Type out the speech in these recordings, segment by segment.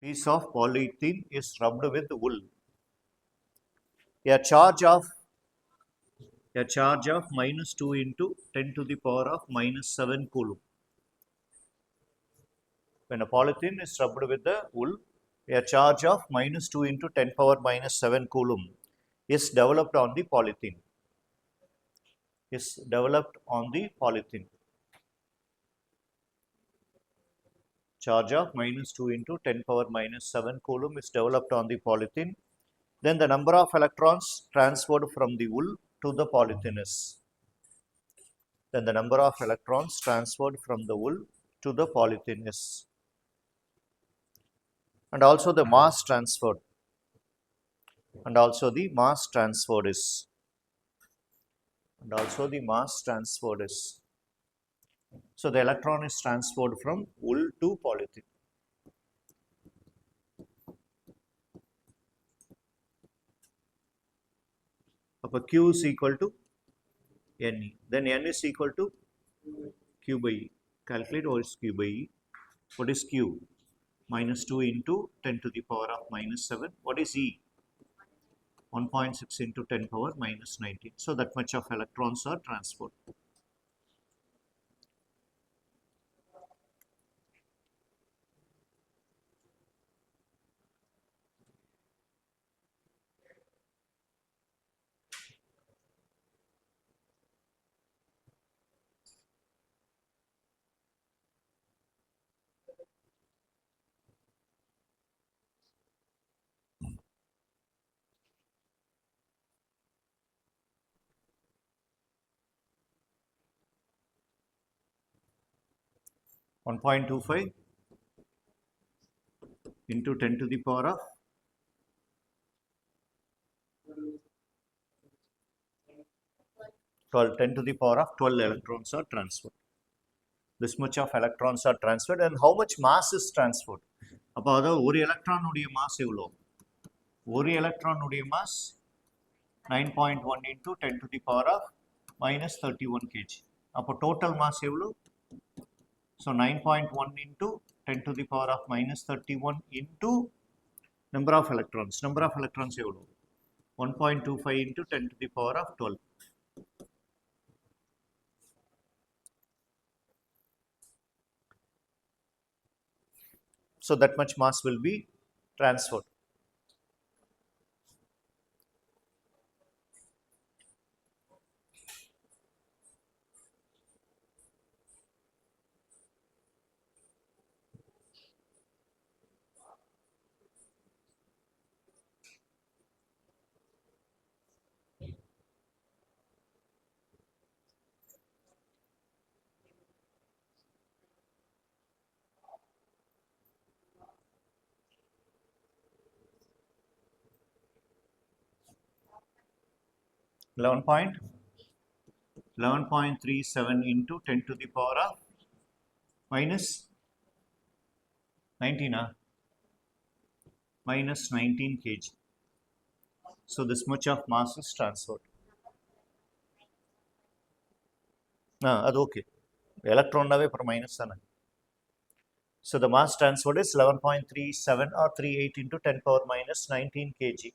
piece of polythene is rubbed with wool. A charge of minus 2 into 10 to the power of minus 7 coulomb. When a polythene is rubbed with the wool, a charge of minus 2 into 10 power minus 7 coulomb is developed on the polythene. Charge of minus 2 into 10 power minus 7 coulomb is developed on the polythene. Then the number of electrons transferred from the wool to the polythene is. And also the mass transferred. So the electron is transferred from wool to polythene. Q is equal to Ne. Then N is equal to Q by E. Calculate what is Q by E. What is Q? Minus 2 into 10 to the power of minus 7. What is E? 1.6 into 10 power minus 19. So that much of electrons are transferred. (1.25) into 10 to the power of 12, 10 to the power of 12 electrons are transferred. This much of electrons are transferred, and how much mass is transferred? அப்போ அதாவது ஒரு எலக்ட்ரானுடைய mass எவ்வளோ? ஒரு எலக்ட்ரானுடைய mass 9.1 into 10 to the power of minus 31 kg. அப்போ total mass எவ்வளோ? So 9.1 into 10 to the power of minus 31 into number of electrons. Number of electrons எவ்வளோ? 1.25 into 10 to the power of 12. So that much mass will be transferred. Eleven point 11.37 into 10 to the power of minus 19 minus 19 kg. So this much of mass is transferred. That's okay. Electron nave per minus sana. So the mass transferred is 11.37 or 38 into 10 power minus 19 kg.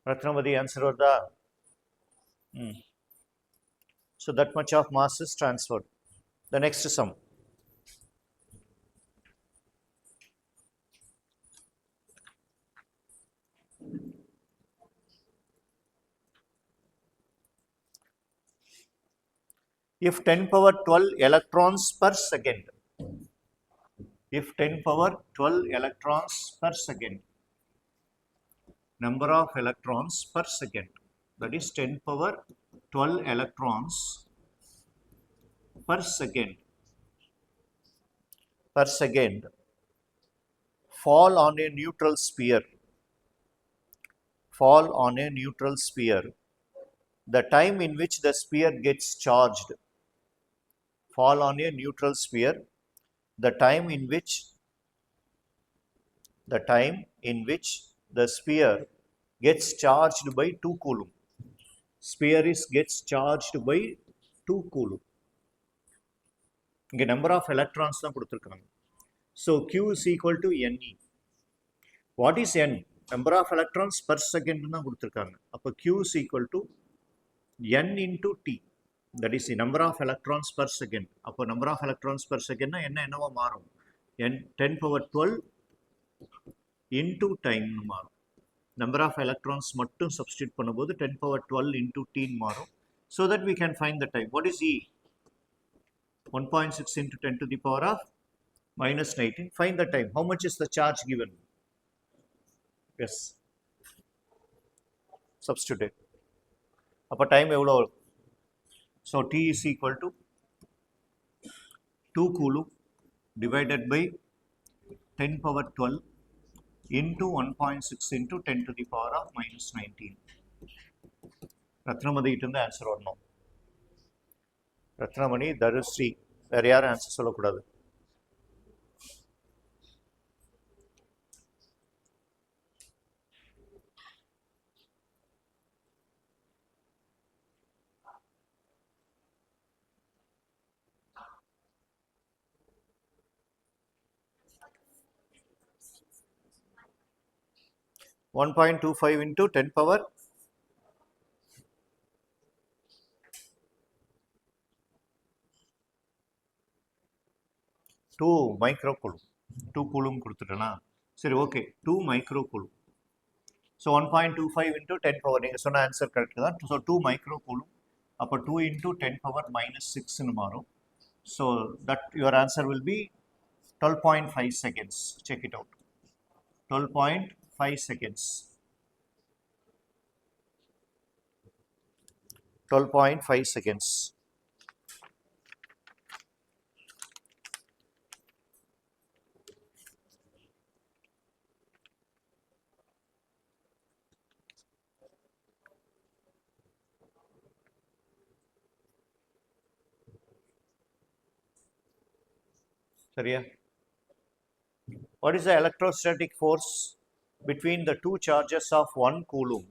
Ratnavadi answer or the So that much of mass is transferred. The next sum. If 10 power 12 electrons per second, number of electrons per second, that is 10 power 12 electrons per second fall on a neutral sphere, the time in which the sphere gets charged, the time in which the sphere gets charged by 2 coulomb. Gets charged by 2 coulomb. இங்கே number of electrons தான் கொடுத்துருக்காங்க. So Q is equal to NE. What is N? Number of electrons per second தான் கொடுத்துருக்காங்க. அப்போ Q is equal to N into T. That is the number of electrons per second. அப்போ number of electrons per second என்னவா மாறும்? N 10 power 12 into time மாறும். Number of electrons மட்டும் substitute பண்ணும்போது 10 power 12 into T மாறும். So that we can find the time. What is E? 1.6 into 10 to the power of minus 19. Find the time. How much is the charge given? Yes. Substitute. அப்போ time எவ்வளோ? So T is equal to 2 coulomb divided by 10 power 12 into 1.6 into 10 to the power of minus 19. ரத்னமதி கிட்ட இருந்து answer வரணும். ரத்னமணி, தருஸ்ரீ, வேற யாரும் answer சொல்லக்கூடாது. .25 into 10 power 2 micro coulomb. 2 coulomb கொடுத்துட்டேனா? சரி, okay, 2 micro coulomb. So 1.25 into 10 power, நீங்கள் சொன்ன ஆன்சர் கரெக்ட் தான். So 2 micro coulomb. அப்போ 2 into 10 power minus 6 மாறும். So that your answer will be 12.5 seconds. Check it out. 12.5 seconds. 12.5 seconds. சரியா? What is the electrostatic force between the two charges of 1 coulomb?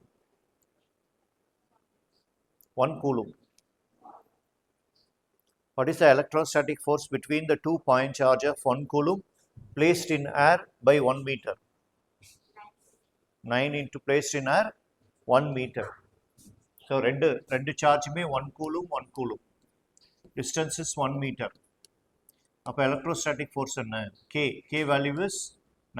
1 coulomb. What is the electrostatic force between the 2 point charge of 1 coulomb placed in air by 1 meter? 9 into placed in air 1 meter. So ரெண்டு சார்ஜுமே 1 coulomb 1 coulomb. Distance is 1 meter. அப்போ electrostatic force என்ன? K value is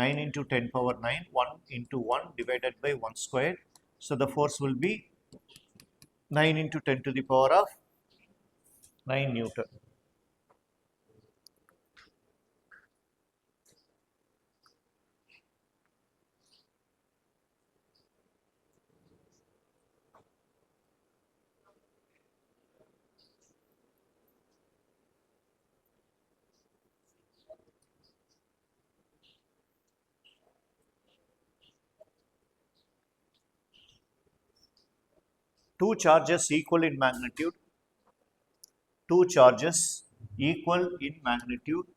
9 into 10 power 9, 1 into 1 divided by 1 square. So the force will be 9 into 10 to the power of 9 Newton. Two charges equal in magnitude. Two charges equal in magnitude.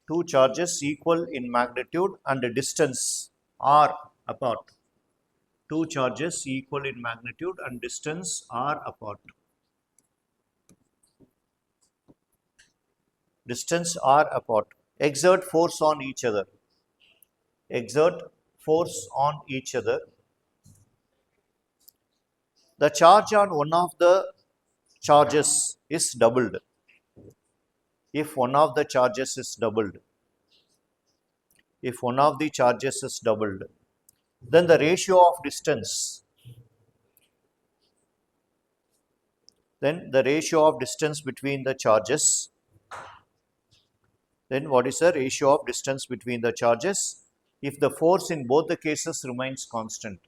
Two charges equal in magnitude and distance are apart. Two charges equal in magnitude and distance are apart. Distance are apart. Exert force on each other. Exert force on each other. The charge on one of the charges is doubled. If one of the charges is doubled, if one of the charges is doubled, then the ratio of distance, then the ratio of distance between the charges, then what is the ratio of distance between the charges if the force in both the cases remains constant?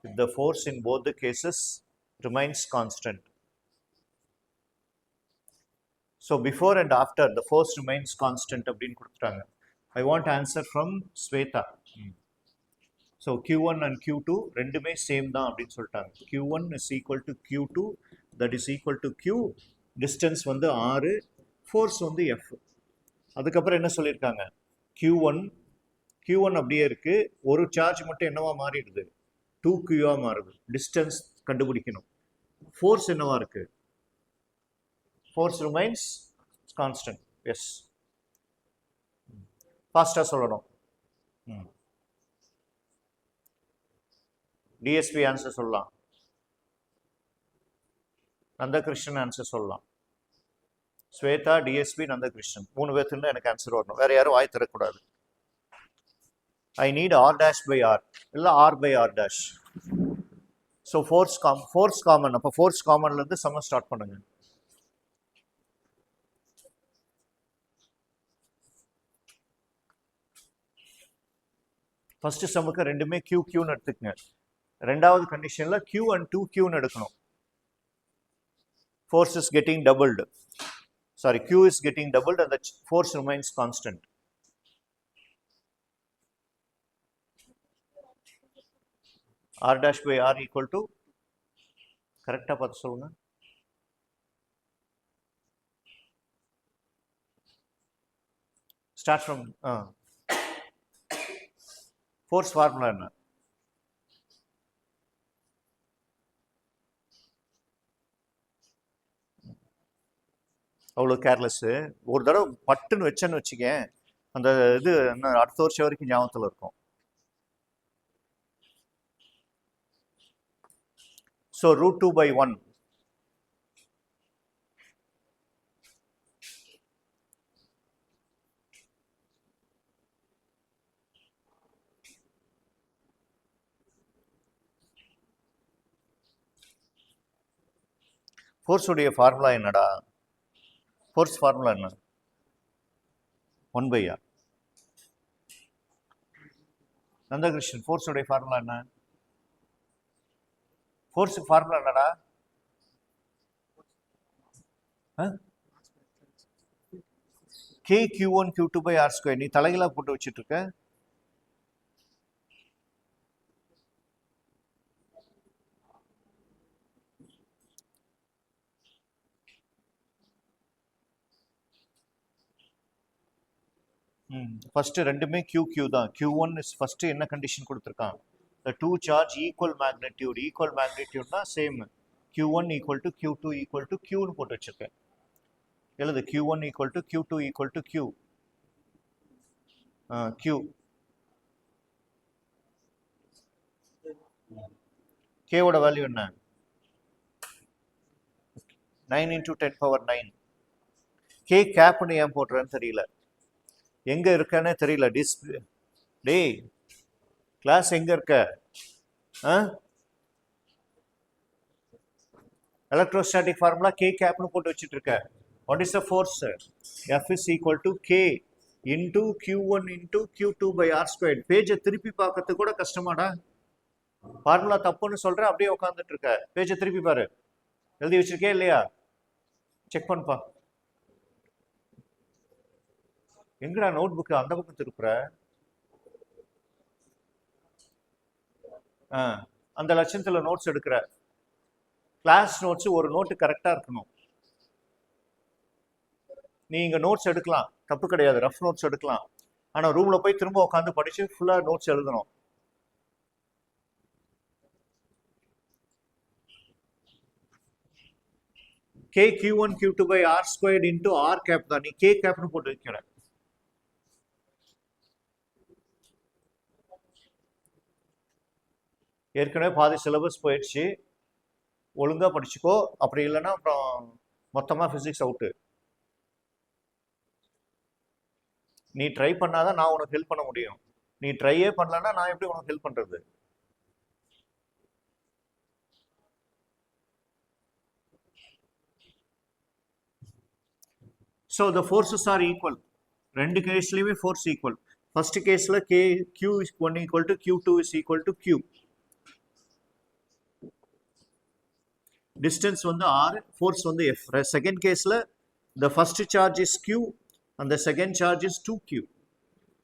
If the force in both the cases remains constant. So before and after the force remains constant அப்படின்னு கொடுத்துட்டாங்க. I want answer from Sweta. So Q1 and Q2 ரெண்டுமே same தான் அப்படின்னு சொல்லிட்டாங்க. Q1 is equal to Q2, that is equal to Q, distance வந்து 6, force வந்து F. அதுக்கப்புறம் என்ன சொல்லியிருக்காங்க? Q1 அப்படியே இருக்கு, ஒரு சார்ஜ் மட்டும் என்னவா மாறிடுது? 2Qஆ மாறுது. டிஸ்டன்ஸ் கண்டுபிடிக்கணும். ஃபோர்ஸ் என்னவா இருக்கு? force remains constant. Yes. Faster சொல்லணும். DSP ஆன்சர் சொல்லலாம். நந்தகிருஷ்ணன் ஆன்சர் சொல்லலாம். ஸ்வேதா, டிஎஸ்பி, நந்தகிருஷ்ணன் 3 பேர்த்துல எனக்கு ஆன்சர் வரணும். வேற யாரும் வாய் தரக்கூடாது. I need R dash by R இல்ல R by R dash. So force common. அப்ப force commonல இருந்து சம ஸ்டார்ட் பண்ணுங்க. ஃபர்ஸ்ட் சம்முக்கு ரெண்டுமே Q ன்னு எடுத்துக்கங்க. ரெண்டாவது கண்டிஷன்ல Q and 2Q ன்னு எடுக்கணும். Force is getting doubled. Sorry, Q is getting doubled and the force remains constant. R dash by R equal to correct பார்த்து சொல்லுங்க. Start from force formula என்ன? அவ்வளோ கேர்லெஸ்ஸு. ஒரு தடவை பட்டுன்னு வச்சேன்னு வச்சுக்கேன், அந்த இது இன்னும் அடுத்த வருஷம் வரைக்கும் ஞாபகத்தில் இருக்கும். ஸோ √2/1. ஃபோர்ஸ் உடைய ஃபார்முலா என்னடா? ஃபோர்ஸ் ஃபார்முலா என்ன? 1/r. நந்தகிருஷ்ணன், ஃபோர்ஸ் உடைய ஃபார்முலா என்ன? ஃபோர்ஸ் ஃபார்முலா என்னடா? K Q1 Q2/r². நீ தலைகளா போட்டு வச்சுட்டு இருக்க. ஃபர்ஸ்ட் ரெண்டுமே QQ தான். Q1 இஸ் ஃபர்ஸ்ட் என்ன கண்டிஷன் கொடுத்துருக்கான்? The two charge equal magnitude. Equal magnitude தான் same. Q1 equal to Q2 equal to Q ன்னு போட்டு வச்சிருக்கேன். எழுது. Q1 equal to Q2 equal to Q. Q. K ஓட வேல்யூ என்ன? 9 into 10⁻⁹. K கேப்னு ஏன் போடுறேன்னு தெரியல, எங்க இருக்கன்னு தெரியல. டிஸ்பிளே டேய் கிளாஸ் எங்க இருக்க? எலக்ட்ரோஸ்டாட்டிக் ஃபார்முலா K கேப்னு போட்டு வச்சுட்டு இருக்க. What is the force? F is equal to K into Q1 into Q2/r². பேஜை திருப்பி பார்க்கறதுக்கு கூட கஷ்டமாடா. ஃபார்முலா தப்புன்னு சொல்றேன், அப்படியே உட்காந்துட்டு இருக்க. பேஜை திருப்பி பாரு. எழுதி வச்சிருக்கே இல்லையா? செக் பண்ணுப்பா. எங்கடா நோட் புக்கு அந்த பக்கம் திருப்புற? அந்த லட்சத்துல நோட்ஸ் எடுக்கிற. கிளாஸ் நோட்ஸ் ஒரு நோட்டு கரெக்டா இருக்கணும். நீ இங்க நோட்ஸ் எடுக்கலாம், தப்பு கிடையாது, ரஃப் நோட்ஸ் எடுக்கலாம். ஆனா ரூம்ல போய் திரும்ப உட்காந்து படிச்சு ஃபுல்லா நோட்ஸ் எழுதணும். K Q1 Q2/r² into R cap தான். நீ K கேப்னு போட்டு வைக்கிற. ஏற்கனவே பாதி சிலபஸ் போயிடுச்சு, ஒழுங்கா படிச்சுக்கோ. அப்படி இல்லைன்னா அப்புறம் மொத்தமா பிசிக்ஸ் அவுட்டு. நீ ட்ரை பண்ணாதான் நான் உனக்கு ஹெல்ப் பண்ண முடியும். நீ ட்ரையே பண்ணலன்னா நான் எப்படி உனக்கு ஹெல்ப் பண்றது? So the forces are equal. ரெண்டு கேஸ்லயுமே ஃபோர்ஸ் ஈக்குவல். ஃபர்ஸ்ட் கேஸ்ல Q1 equal to Q2 is equal to Q. Distance வந்து R, ஃபோர்ஸ் வந்து F. செகண்ட் கேஸ்ல the first charge is Q and the second charge is 2Q.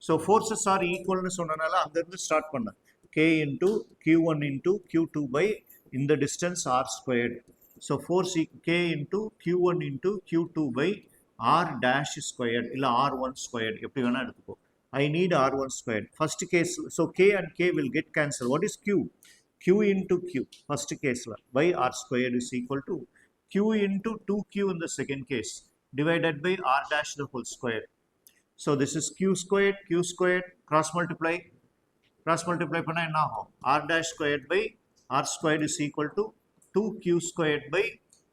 So forces are equal னு சொன்னனால அங்க இருந்து start பண்ண. K into Q1 into Q2 by in the distance R². So force K into Q1 into Q2 by R dash squared இல்ல R1 squared, எப்படி வேணா எடுத்துக்கோ. I need R1 squared. First case, so K and K will get cancelled. What is Q? Q into Q. First case by R² is equal to q into 2q in the second case divided by r dash the whole square. So this is q squared, cross multiply பண்ணா என்ன ஆகும் r dash squared by r squared is equal to 2q squared by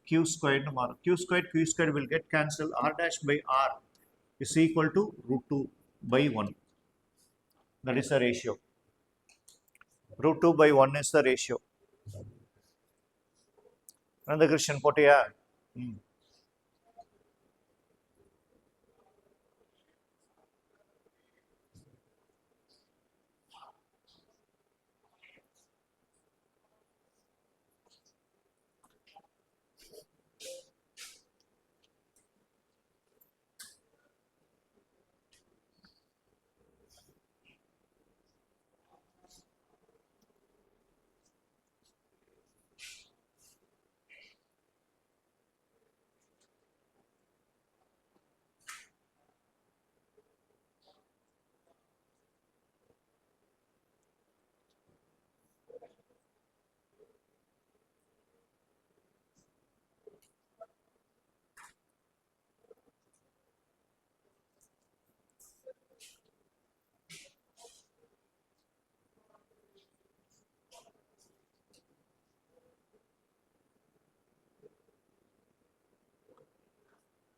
q squared னு மாறும். q squared will get cancelled. R dash by r is equal to root 2 by 1. That is the ratio. Root 2 by 1 is the ratio. Another question போட்டியா?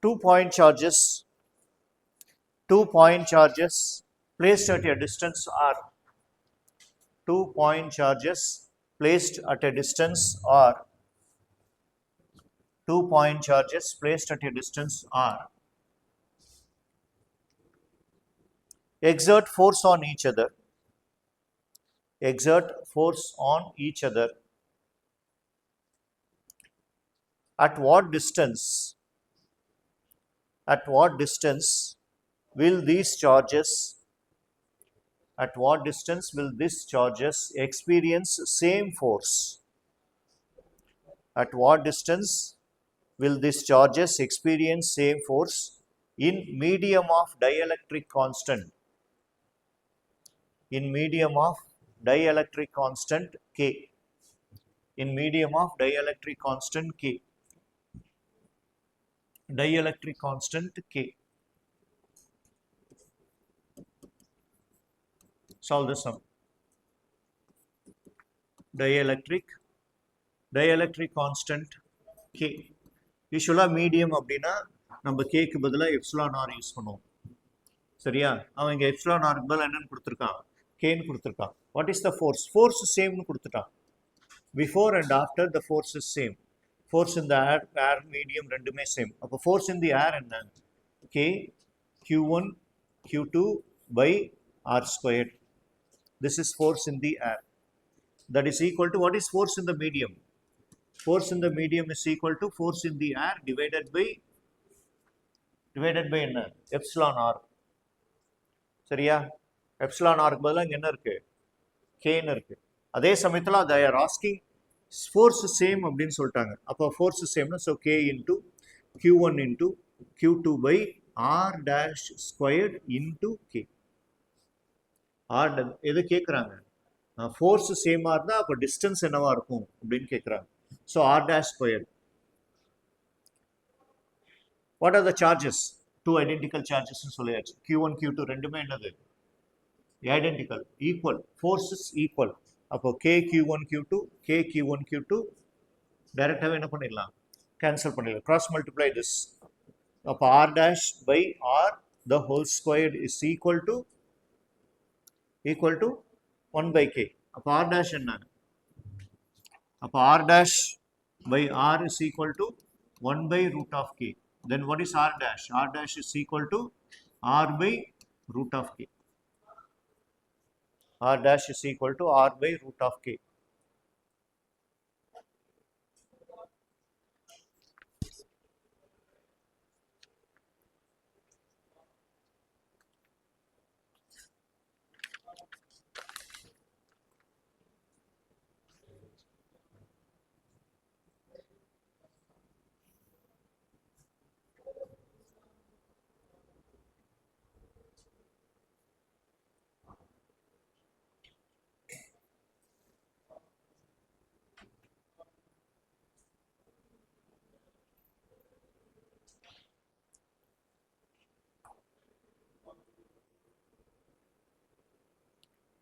2-point charges placed at a distance r. 2-point charges placed at a distance r. 2-point charges placed at a distance r exert force on each other. At what distance will these charges experience same force? At what distance will these charges experience same force in medium of dielectric constant? In medium of dielectric constant K. In medium of dielectric constant K. Dielectric constant K. Solve the sum. Dielectric constant K. Usually medium அப்படின்னா நம்ம Kக்கு பதிலா epsilon r use பண்ணுவோம். சரியா? அவன் இங்க epsilon r பதிலா என்னன்னு கொடுத்திருக்கான்? K ன்னு கொடுத்திருக்கான். What is the force? Force same ன்னு கொடுத்துட்டான். Before and after the force is same. Force in the air medium ரெண்டுமே same. அப்போ force in the air என்ன? K q1 q2 by r squared. This is force in the air. That is equal to, what is force in the medium? Force in the medium is equal to force in the air divided by என்ன? Epsilon r. சரியா? Epsilon r க்கு பதிலா இங்க என்ன இருக்கு? K ன்னு இருக்கு. அதே சமயத்துல they are asking force same அப்படின்னு சொல்லிட்டாங்க. அப்போ force same so K into q1 into q2 by r dash squared into K. r எது கேக்குறாங்க? force same ஆ இருந்தா அப்போ distance என்னவா இருக்கும் அப்படின்னு கேக்குறாங்க. So r dash squared. What are the charges? Two identical charges ன்னு சொல்லியாச்சு. q1 q2 ரெண்டுமே என்னது? Identical, equal, forces equal. அப்போ k q1 q2 k q1 q2 டைரக்டாவே என்ன பண்ணிடலாம்? கேன்சல் பண்ணிடலாம். Cross multiply this. அப்போ r dash by r the whole squared is equal to 1 by k. அப்போ r dash என்ன? அப்போ r dash by r is equal to 1 by root of k. Then what is r dash? R dash is equal to r by root of k. R dash is equal to r by root of k.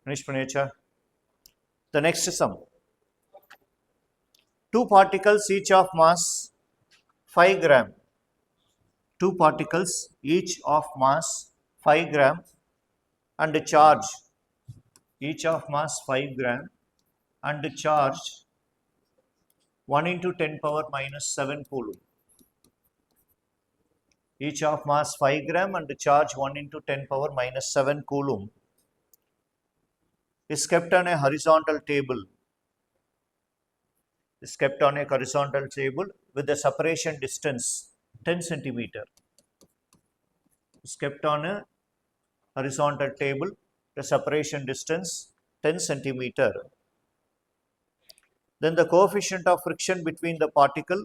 Finish பண்ணியாச்சா? The next sum. Two particles each of mass 5 gram. Two particles each of mass 5 gram and charge each of mass 5 gram and charge 1 into 10 power minus 7 coulomb. Each of mass 5 gram and charge 1 into 10 power minus 7 coulomb is kept on a horizontal table. Is kept on a horizontal table with the separation distance 10 centimeter. Is kept on a horizontal table, the separation distance 10 centimeter. Then the coefficient of friction between the particle,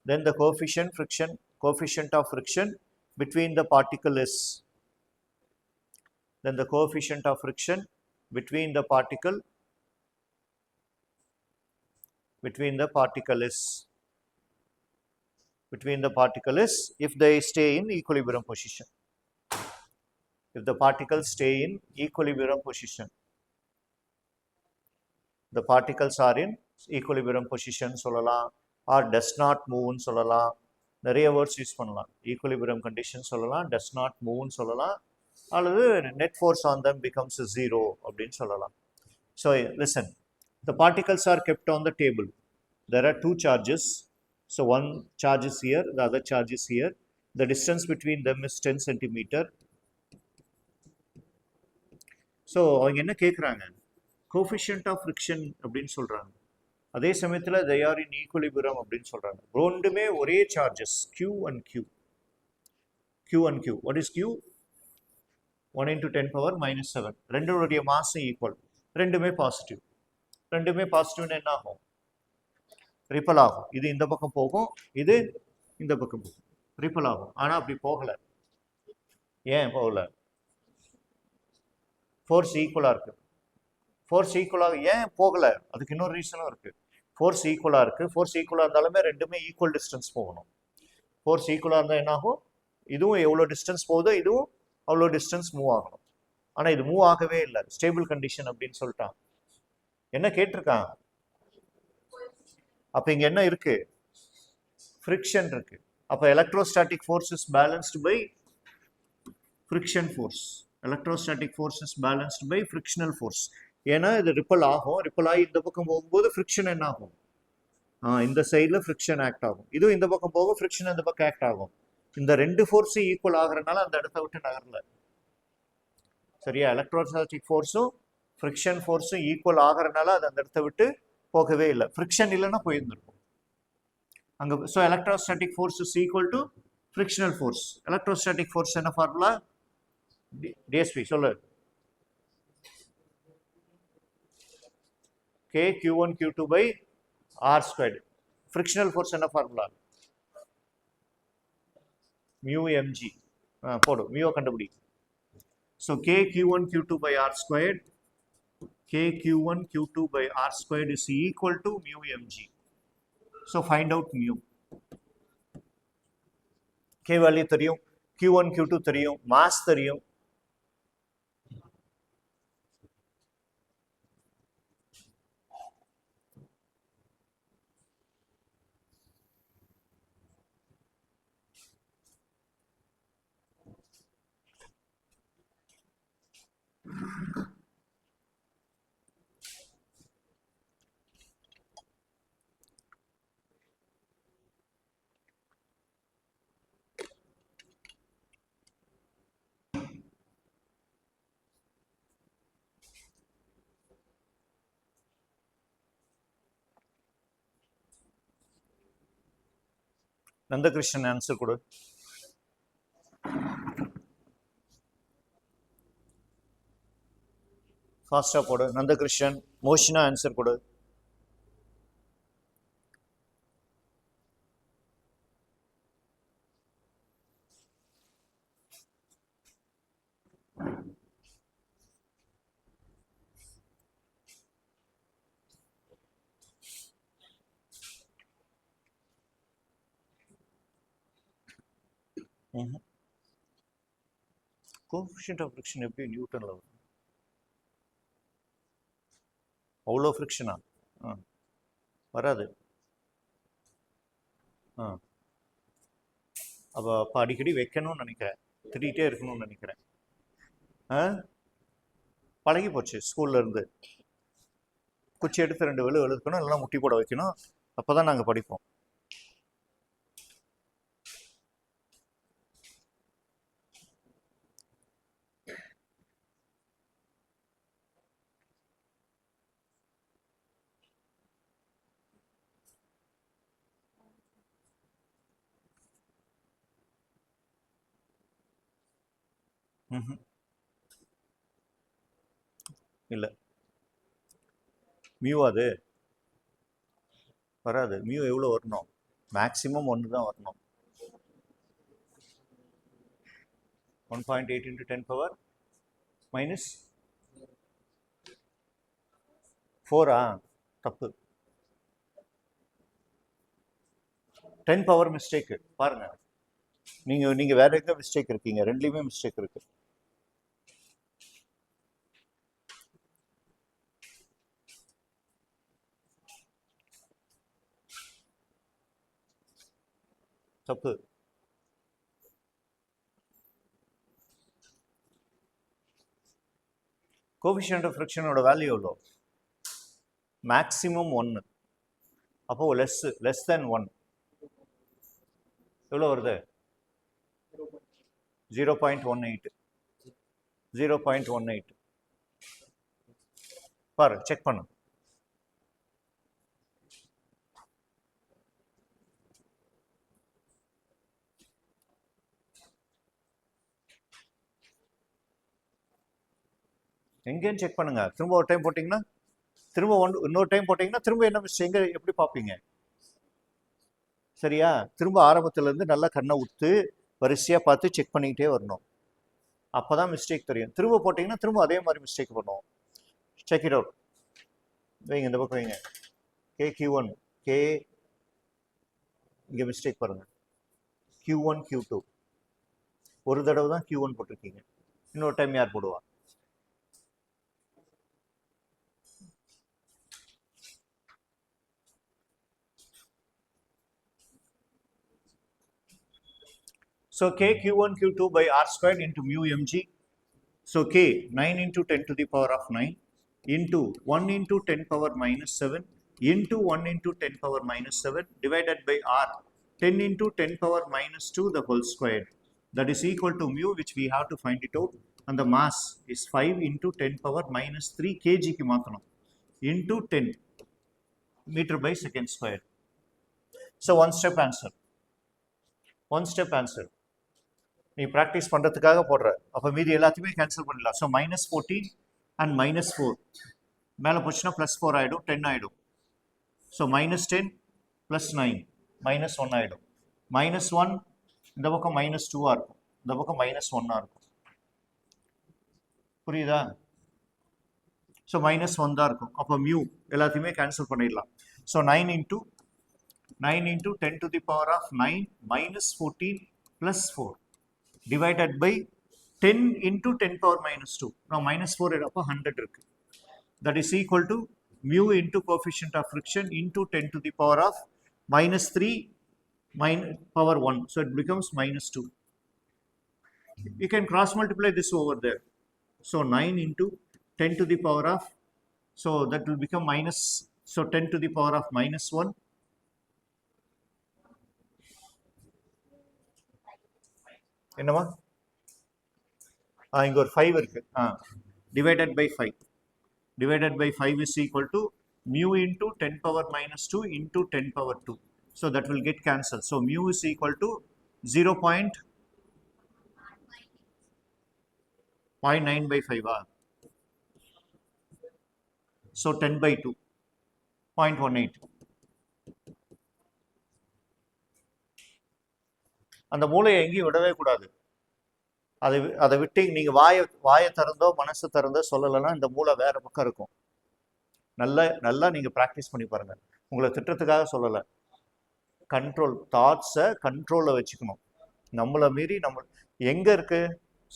then the coefficient of friction between the particle is, then the coefficient of friction between the particle is if they stay in equilibrium position. If the particles stay in equilibrium position, the particles are in equilibrium position சொல்லலாம், or does not move னு சொல்லலாம், நிறைய words use பண்ணலாம். Equilibrium condition சொல்லலாம், does not move சொல்லலாம், அல்லது net force on them becomes zero அப்படின்னு சொல்லலாம். So listen, the particles are kept on the table. There are two charges. So one charge is here, the other charge is here. The distance between them is 10 centimeter. So அவங்க என்ன கேட்குறாங்க, coefficient of friction அப்படின்னு சொல்கிறாங்க. அதே சமயத்தில் they are in equilibrium அப்படின்னு சொல்கிறாங்க. ரெண்டுமே ஒரே charges Q and Q. What is Q? 1 into 10 power minus 7. ரெண்டுடைய மாஸும் equal, ரெண்டுமே பாசிட்டிவ். ரெண்டுமே பாசிட்டிவ்னு என்ன ஆகும், ரிப்பல் ஆகும். இது இந்த பக்கம் போகும், இது இந்த பக்கம் போகும், ரிப்பல் ஆகும். ஆனால் அப்படி போகலை. ஏன் போகல? ஃபோர்ஸ் ஈக்குவலாக இருக்குது. ஃபோர்ஸ் ஈக்குவலாக ஏன் போகலை, அதுக்கு இன்னொரு ரீசனும் இருக்குது. ஃபோர்ஸ் ஈக்குவலாக இருக்குது. ஃபோர்ஸ் ஈக்குவலாக இருந்தாலுமே ரெண்டுமே ஈக்குவல் டிஸ்டன்ஸ் போகணும். ஃபோர்ஸ் ஈக்குவலாக இருந்தால் என்னாகும், இதுவும் எவ்வளோ டிஸ்டன்ஸ் போகுதோ இதுவும் அவ்வளோ டிஸ்டன்ஸ் மூவ் ஆகணும். ஆனால் இது மூவ் ஆகவே இல்லை, ஸ்டேபிள் கண்டிஷன் அப்படின்னு சொல்லிட்டான். என்ன கேட்டிருக்கான்? அப்போ இங்கே என்ன இருக்குது, ஃப்ரிக்ஷன் இருக்குது. அப்போ electrostatic force is balanced by friction force. Electrostatic force is balanced by frictional force. ஏன்னா இது ரிப்பல் ஆகும், ரிப்பல் ஆகி இந்த பக்கம் போகும்போது ஃப்ரிக்ஷன் என்ன ஆகும், இந்த சைடில் ஃப்ரிக்ஷன் ஆக்ட் ஆகும். இதுவும் இந்த பக்கம் போகும், ஃப்ரிக்ஷன் இந்த பக்கம் ஆக்ட் ஆகும். இந்த ரெண்டு ஃபோர்ஸும் ஈக்குவல் ஆகிறனால அந்த இடத்த விட்டு நகரல. சரியா? எலக்ட்ரோஸ்டாட்டிக் ஃபோர்ஸும் ஃப்ரிக்ஷன் ஃபோர்ஸும் ஈக்குவல் ஆகிறனால அது அந்த இடத்த விட்டு போகவே இல்லை. ஃப்ரிக்ஷன் இல்லைன்னா போயிருந்திருக்கும் அங்கே. So electrostatic force is equal to frictional force. Electrostatic force என்ன ஃபார்முலா? டிஎஸ்பி சொல்லு. K Q1 Q2 by R squared. Frictional force என்ன ஃபார்முலா? mu mg. போடு, mu கண்டுபிடி. So K Q1 Q2 by R squared, K Q1 Q2 by R squared is equal to mu mg. So find out mu. K value தெரியும், Q1 Q2 தெரியும், mass தெரியும். நந்தகிருஷ்ணன் answer கொடு. ஃபாஸ்டா போடு. நந்தகிருஷ்ணன், மோஷினா answer கொடு. Coefficient of friction எப்படி நியூட்டன்ல வரும்? அவ்வளோ ஃப்ரிக்ஷனா? வராது. அப்போ அடிக்கடி வைக்கணும்னு நினைக்கிறேன், திட்டிகிட்டே இருக்கணும்னு நினைக்கிறேன். பழகி போச்சு ஸ்கூல்ல இருந்து. குச்சி எடுத்து 2 வெளு வெளுக்கணும், இல்லைன்னா முட்டி போட வைக்கணும். அப்போ தான் நாங்கள் படிப்போம். இல்லை, மியூ அது வராது. மியூ எவ்வளோ வரணும்? மேக்ஸிமம் 1 தான் வரணும். 1.8 × 10⁻⁻4 தப்பு. 10 பவர் மிஸ்டேக்கு பாருங்க. நீங்க வேற எங்க மிஸ்டேக் இருக்கீங்க? ரெண்டுலையுமே மிஸ்டேக் இருக்கு. தப்பு. கோஎஃபிஷியன்ட் ஆஃப் ஃப்ரிக்ஷனோட வேல்யூ எவ்வளோ? மேக்ஸிமம் 1. அப்போ லெஸ் தென் 1 எவ்வளோ வருது? 0.18. 0.18 பாரு, செக் பண்ணு. எங்கேன்னு செக் பண்ணுங்க. திரும்ப ஒரு டைம் போட்டிங்கன்னா, திரும்ப இன்னொரு டைம் போட்டிங்கன்னா திரும்ப என்ன மிஸ்டேக் எங்கே எப்படி பார்ப்பீங்க? சரியா? திரும்ப ஆரம்பத்துலேருந்து நல்லா கண்ணை விட்டு வரிசையாக பார்த்து செக் பண்ணிக்கிட்டே வரணும். அப்போ தான் மிஸ்டேக் தெரியும். திரும்ப போட்டிங்கன்னா திரும்ப அதே மாதிரி மிஸ்டேக் பண்ணுவோம். Check it out. வைங்க, இந்த பக்கம் வைங்க. Q1 கே இங்கே மிஸ்டேக் பாருங்கள். Q1 Q2 ஒரு தடவை தான் Q1 போட்டிருக்கீங்க. இன்னொரு டைம் யார் போடுவா? So K Q1 Q2 by R squared into mu mg. So K 9 into 10 to the power of 9 into 1 into 10 power minus 7 into 1 into 10 power minus 7 divided by R 10 into 10 power minus 2 the whole squared. That is equal to mu, which we have to find it out. And the mass is 5 into 10 power minus 3 kg ki maathranum into 10 meter by second square. So one step answer. One step answer. நீ practice பண்ணுறதுக்காக போடுற. அப்போ மீதி எல்லாத்தையுமே cancel பண்ணிடலாம். So -14 and -4 மேலே போச்சுன்னா +4 ஆகிடும், 10 ஆகிடும். ஸோ -10 + 9 -1 ஆகிடும். -1 இந்த பக்கம் -2 இருக்கும், இந்த பக்கம் -1 இருக்கும். புரியுதா? ஸோ -1 தான் இருக்கும். அப்போ மியூ எல்லாத்தையுமே கேன்சல் பண்ணிடலாம். So 9 into 10 to the power of 9 -14 + 4 divided by 10 into 10 power minus 2. Now -4 எடுப்போ 100 இருக்கு. That is equal to mu into coefficient of friction into 10 to the power of -3 power 1. So it becomes -2. You can cross multiply this over there. So 9 into 10 to the power of, so that will become so 10 to the power of -1. என்னமா? இங்கே ஒரு 5 இருக்கு. divided by 5. Divided by 5 is equal to mu into 10 power minus 2 into 10 power 2. So that will get cancelled. So mu is equal to 0.9 by 5. So 10 by 2. 0.18. அந்த மூளையை எங்கேயும் விடவே கூடாது. அதை விட்டு நீங்கள் வாயை திறந்தோ மனசு திறந்தோ சொல்லலைன்னா இந்த மூளை வேற பக்கம் இருக்கும். நல்லா நீங்கள் ப்ராக்டிஸ் பண்ணி பாருங்கள். உங்களை திட்டத்துக்காக சொல்லலை. தாட்ஸை கண்ட்ரோலில் வச்சுக்கணும். நம்மளை மீறி எங்கே இருக்கு?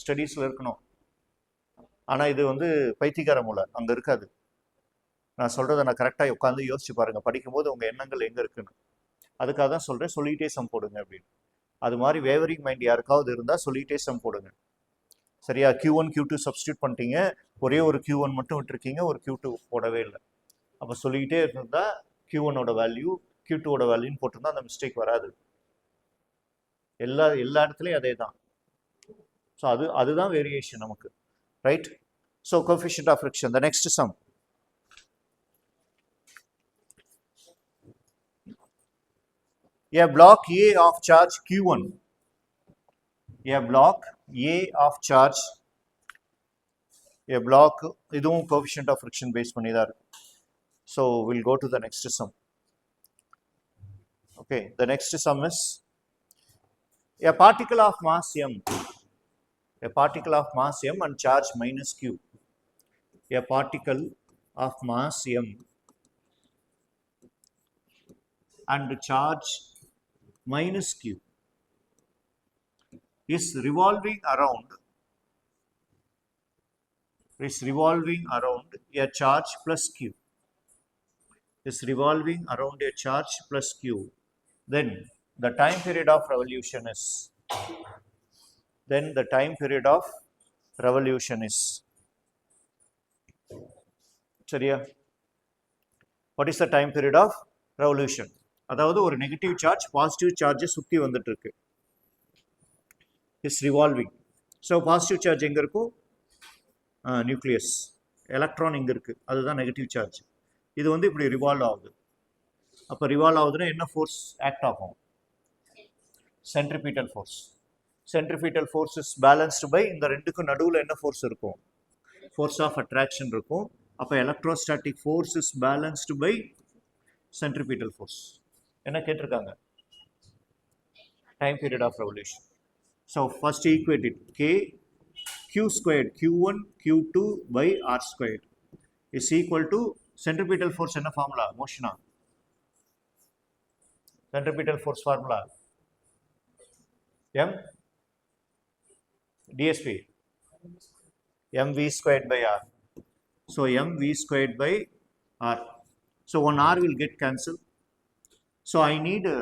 ஸ்டடீஸில் இருக்கணும். ஆனால் இது பைத்தியக்கார மூளை, அங்கே இருக்காது. நான் சொல்கிறத நான் கரெக்டாக உட்காந்து யோசிச்சு பாருங்கள், படிக்கும்போது உங்கள் எண்ணங்கள் எங்கே இருக்குன்னு. அதுக்காக தான் சொல்கிறேன், சொல்லிகிட்டே சம் போடுங்க அப்படின்னு. அது மாதிரி வேவரிங் மைண்ட் யாருக்காவது இருந்தால் சொல்லிகிட்டே சம் போடுங்க. சரியா? Q1 Q2 சப்ஸ்டியூட் பண்ணிட்டீங்க, ஒரே ஒரு Q1 மட்டும் விட்டுருக்கீங்க, ஒரு Q2 போடவே இல்லை. அப்போ சொல்லிக்கிட்டே இருந்தால் Q1ஓட வேல்யூ Q2ஓட வேல்யூன்னு போட்டிருந்தா அந்த மிஸ்டேக் வராது. எல்லா இடத்துலையும் அதே தான். ஸோ அதுதான் வேரியேஷன் நமக்கு, right? So coefficient of friction. The next sum. A block A of charge Q1. A block A of charge. A block, இதுவும் coefficient of friction base பண்ணி தான் இருக்கு. So we'll go to the next sum. Okay, the next sum is a particle of mass M. A particle of mass M and charge minus Q. A particle of mass M and charge minus Q is revolving around a charge plus Q. Is revolving around a charge plus Q. Then the time period of revolution is. சரியா? What is the time period of revolution? அதாவது ஒரு negative charge positive சார்ஜை சுற்றி வந்துட்டு இருக்கு. Is revolving. So positive charge எங்கே இருக்கும்? Nucleus. Electron இங்கே இருக்குது, அதுதான் நெகட்டிவ் சார்ஜ். இது வந்து இப்படி ரிவால்வ் ஆகுது. அப்போ ரிவால்வ் ஆகுதுன்னா என்ன ஃபோர்ஸ் ஆக்ட் ஆகும்? Centripetal force. Centripetal force is balanced by, இந்த ரெண்டுக்கும் நடுவில் என்ன ஃபோர்ஸ் இருக்கும்? ஃபோர்ஸ் ஆஃப் அட்ராக்ஷன் இருக்கும். அப்போ electrostatic force is balanced by centripetal force. என்ன கேட்டிருக்காங்க? Time period of revolution. So first equate it. K Q squared Q1 Q2 by R squared is equal to centripetal force. என்ன formula? மோஷனா centripetal force formula M DSP mv squared by R. So mv squared by R. So one R will get cancelled. So I need a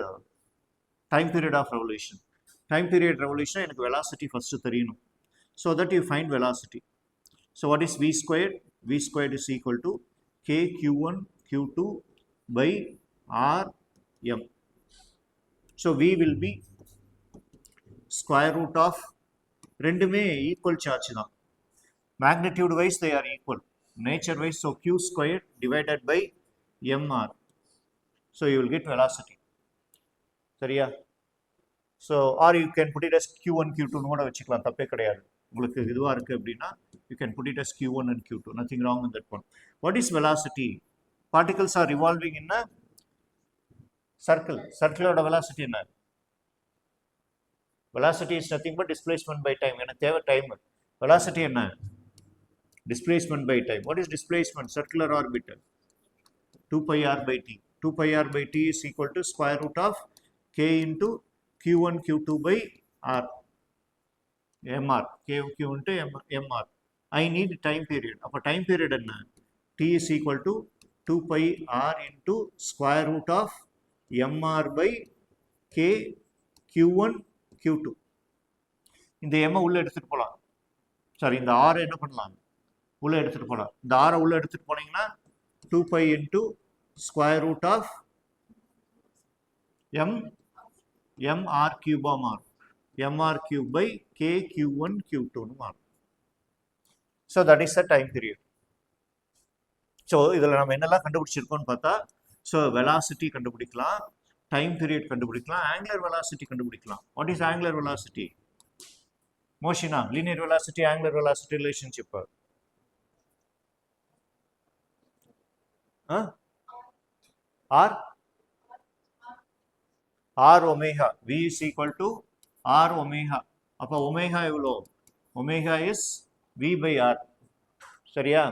time period of revolution. Time period revolution எனக்கு velocity first தெரியணும். So that you find velocity. So what is v squared? V squared is equal to K Q1 Q2 by R M. So V will be square root of, ரெண்டுமே equal charge தான். Magnitude wise they are equal. Nature wise, so Q squared divided by MR. So you will get velocity. சரியா? So or you can put it as Q1 Q2 கூட வச்சுக்கலாம், தப்பே கிடையாது. உங்களுக்கு இதுவாக இருக்குது அப்படின்னா you can put it as Q1 and Q2. Nothing wrong in that one. What is velocity? Particles are revolving in a circle. Circular velocity என்ன? Velocity is nothing but displacement by time. எனக்கு தேவை time. Velocity என்ன? Displacement by time. What is displacement? Circular orbital. 2 pi r by t. 2 pi r by t is equal to square root of K into Q1 Q2 by R. MR. Q into MR. I need time period. அப்போ time period என்ன? T is equal to 2 pi r into square root of MR by K Q1 Q2. இந்த M உள்ள எடுத்துட்டு போகலாம். Sorry, இந்த R என்ன பண்ணலாம்? உள்ள எடுத்துட்டு போகலாம். இந்த R உள்ள எடுத்துட்டு போனீங்கன்னா 2 pi into square root of MR cube மாறும். MR cube by K Q1 Q2 மாறும். So that is the time period. So இதில் நம்ம என்னெல்லாம் கண்டுபிடிச்சிருக்கோம்னு பார்த்தா, ஸோ வெலாசிட்டி கண்டுபிடிக்கலாம், டைம் பீரியட் கண்டுபிடிக்கலாம், ஆங்குலர் வெலாசிட்டி கண்டுபிடிக்கலாம். What is angular velocity? மோஷனா linear velocity angular velocity relationship. R omega. V is equal to R omega. அப்போ ஒமேகா எவ்வளோ? Omega is V by R. சரியா?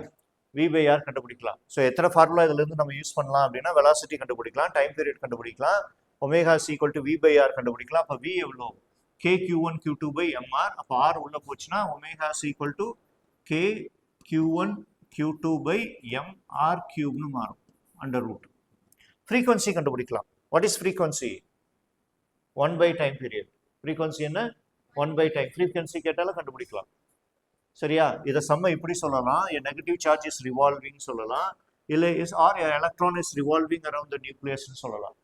V by R கண்டுபிடிக்கலாம். So எத்தனை formula இதுலேருந்து நம்ம யூஸ் பண்ணலாம் அப்படின்னா, வெலாசிட்டி கண்டுபிடிக்கலாம், டைம் பீரியட் கண்டுபிடிக்கலாம், omega is equal to V by R கண்டுபிடிக்கலாம். அப்போ V எவ்வளோ? K Q1 Q2 by MR. அப்போ R உள்ள போச்சுன்னா omega is equal to K Q1 Q2 by mr cube னு மாறும் under root. Frequency கண்டுபிடிக்கலாம். What is frequency? 1 by time period. Frequency என்ன? 1 by time. Frequency கேட்டாலும் கண்டுபிடிக்கலாம். சரியா? இதை சம்ம இப்படி சொல்லலாம். A negative charge is revolving சொல்லலாம். இல்லை or electron is revolving around the nucleus சொல்லலாம்.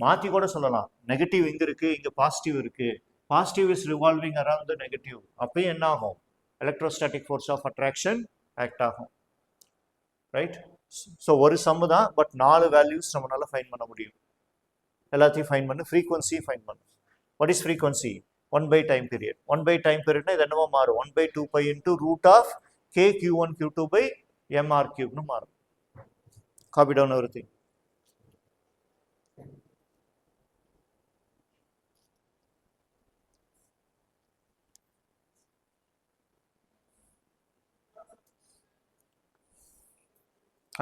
மாற்றி கூட சொல்லலாம். நெகட்டிவ் இங்கே இருக்கு, இங்கே பாசிட்டிவ் இருக்கு. Positive is revolving around the negative. அப்போ என்ன ஆகும்? Electrostatic force of attraction act ஆகும். ரைட்? ஸோ ஒரு சம்மு தான், பட் 4 வேல்யூஸ் நம்மளால ஃபைன் பண்ண முடியும். எல்லாத்தையும் ஃபைன் பண்ணு. ஃப்ரீக்வன்சி ஃபைன் பண்ணு. What is frequency? 1 by time period. 1 by time periodனா இது என்னவோ மாறும்? 1 by 2 pi into root of k q1 q2 by mr cube னு மாறும். Copy down everything.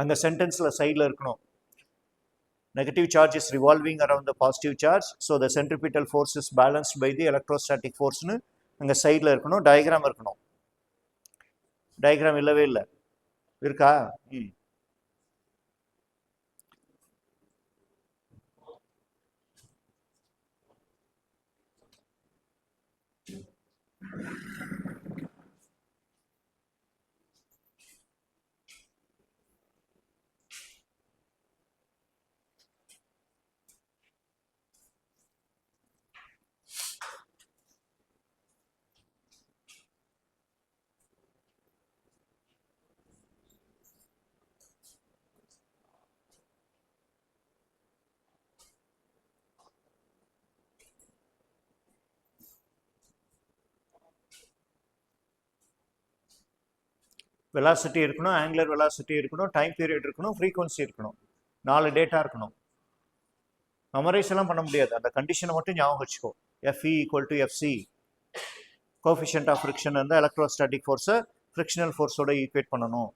அந்த சென்டென்ஸ்ல சைடில் இருக்கணும். Negative charge is revolving around the positive charge, so the centripetal force is balanced by the electrostatic force னு அங்கே சைடில் இருக்கணும். Diagram இருக்கணும். டயக்ராம் இல்லவே இல்லை. இருக்கா? வெலாசிட்டி இருக்கணும், ஆங்குலர் வெலாசிட்டி இருக்கணும், டைம் பீரியட் இருக்கணும், ஃப்ரீக்வன்சி இருக்கணும். 4 டேட்டா இருக்கணும். மெமரைஸ் எல்லாம் பண்ண முடியாது. அந்த கண்டிஷனை மட்டும் ஞாபகம் வச்சுக்கோ. FE equal to FC, coefficient of friction இருந்தால் எலக்ட்ரோஸ்டாட்டிக் ஃபோர்ஸை ஃப்ரிக்ஷனல் ஃபோர்ஸோட ஈக்குவேட் பண்ணணும்.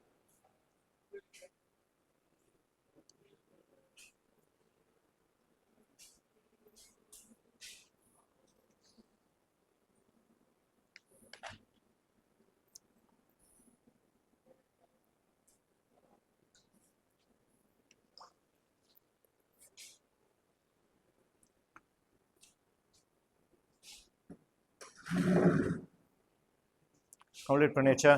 கம்ப்ளீட் பண்ணியாச்சா?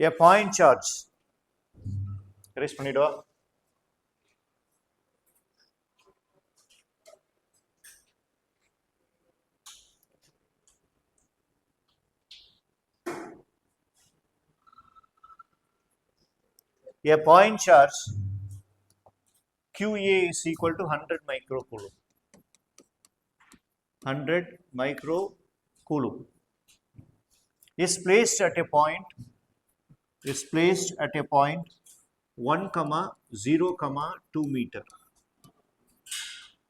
A point charge. Erase பண்ணிடுவா. A point charge QA is equal to 100 microcoulomb. 100 microcoulomb is placed at a point 1, 0, 2 meter.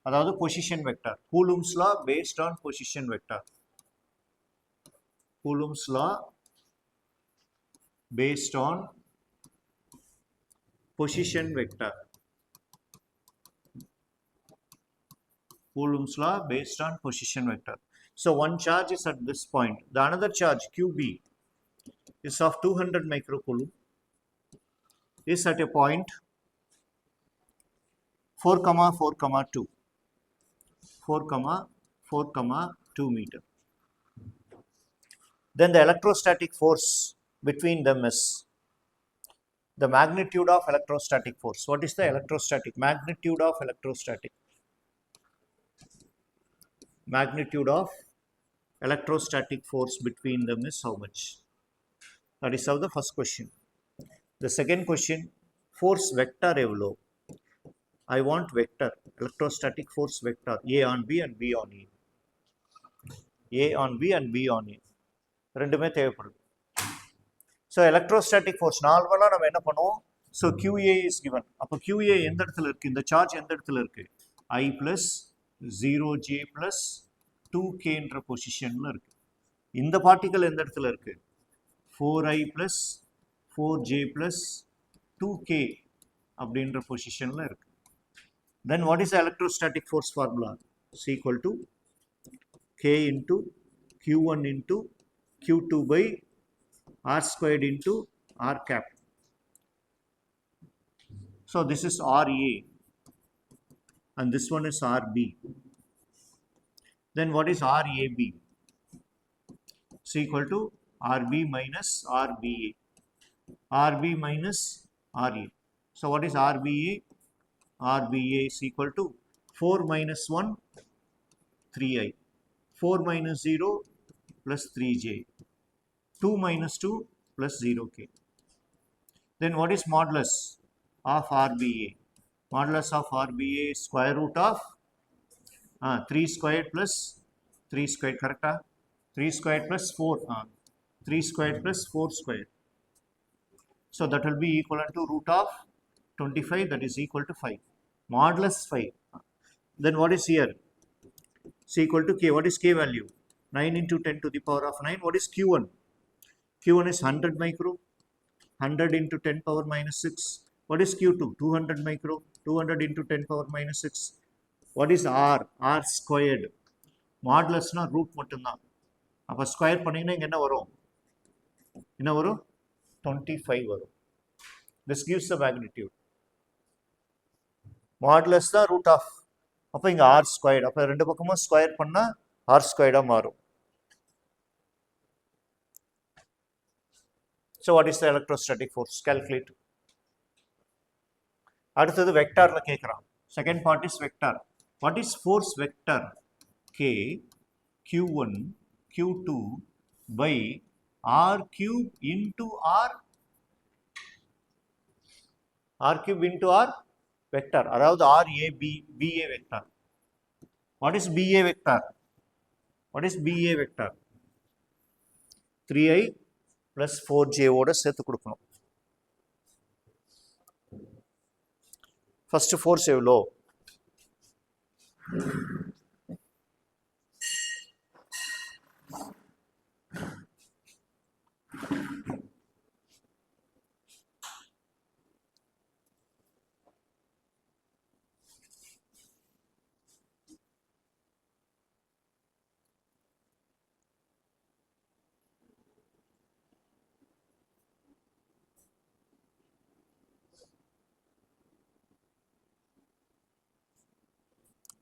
அதாவது position vector. Coulomb's law based on position vector. Coulomb's law based on position vector. Coulomb's law based on position vector. So one charge is at this point. The another charge QB is of 200 microcoulomb is at a point 4, 2. 4, 2 meter. Then the electrostatic force between them is the magnitude of electrostatic force. What is the electrostatic? Magnitude of electrostatic. Magnitude of electrostatic force between them is how much? That is how the first question. The second question, force vector எவ்வளோ? I want vector, electrostatic force vector, A on B and B on E. A on B and B on E. ரெண்டுமே தேவைப்படுது. So electrostatic force நார்மலாக நம்ம என்ன பண்ணுவோம்? So QA is given. அப்போ QA எந்த இடத்துல இருக்கு? இந்த சார்ஜ் எந்த இடத்துல இருக்கு? I plus 0J plus 2K என்ற பொசிஷன்ல இருக்கு. இந்த பார்ட்டிகல் எந்த இடத்துல இருக்கு? 4I plus 4J plus 2K அப்படின்ற பொசிஷன்ல இருக்கு. Then what is the electrostatic force formula? Is equal to K into Q1 into Q2 by R squared into R cap. So this is RA and this one is RB. Then what is RAB? Is equal to RB minus RBA. RB minus RA. So what is RBA? RBA is equal to 4 minus 1, 3I. 4 minus 0 plus 3J. 2 minus 2 plus 0K. Then what is modulus of RBA? Modulus of RBA is square root of 3 squared plus 3 squared, correct? 3 squared plus 4. 3 squared plus 4 squared. So that will be equivalent to root of 25, that is equal to 5. Modulus 5. Then what is here? Is equal to K. What is K value? 9 into 10 to the power of 9. What is Q1? Q1 is 100 micro. 100 into 10 power minus 6. What is Q2? 200 micro. 200 into 10 power minus 6. What is R? R squared. Modulus na root மட்டும்தான். அப்போ square பண்ணிங்கன்னா இங்கே என்ன வரும்? என்ன வரும்? 25 வரும். This gives the magnitude. Modulus தான் root of. அப்போ இங்கே R squared. அப்போ ரெண்டு பக்கமும் ஸ்கொயர் பண்ணால் R squared மாறும். So what is the electrostatic force? Calculate. அடுத்தது வெக்டார்ல கேட்குறான். Second part is vector. What is force vector? K Q1 Q2 by R cube into R. R cube into R vector. அதாவது RAB, BA vector. What is BA vector? What is BA vector? 3I plus 4J ஓட சேர்த்து கொடுக்கணும். First force எவ்வளோ?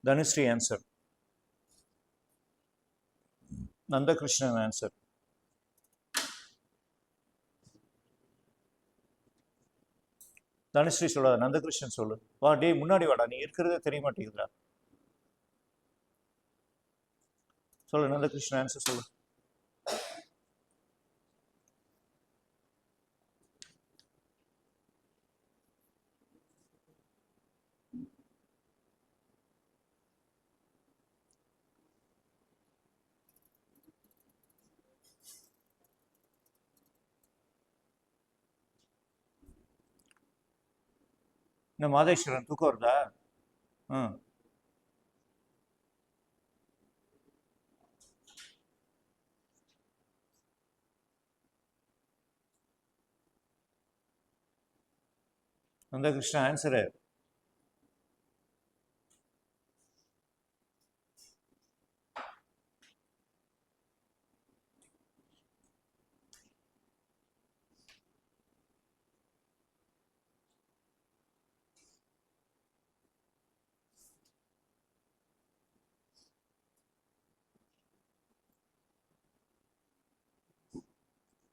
Dhanushree answer. Nandakrishnan answer. Dhanushree சொல்லாத, நந்தகிருஷ்ணன் சொல்லு. வா டே முன்னாடி வாடா, நீ இருக்கிறதே தெரிய மாட்டேங்குதுடா. சொல்லு நந்தகிருஷ்ணன் ஆன்சர் சொல்லு. இந்த மாதேஸ்வரன் தூக்கம் வருதா? நந்தகிருஷ்ணா ஆன்சரு.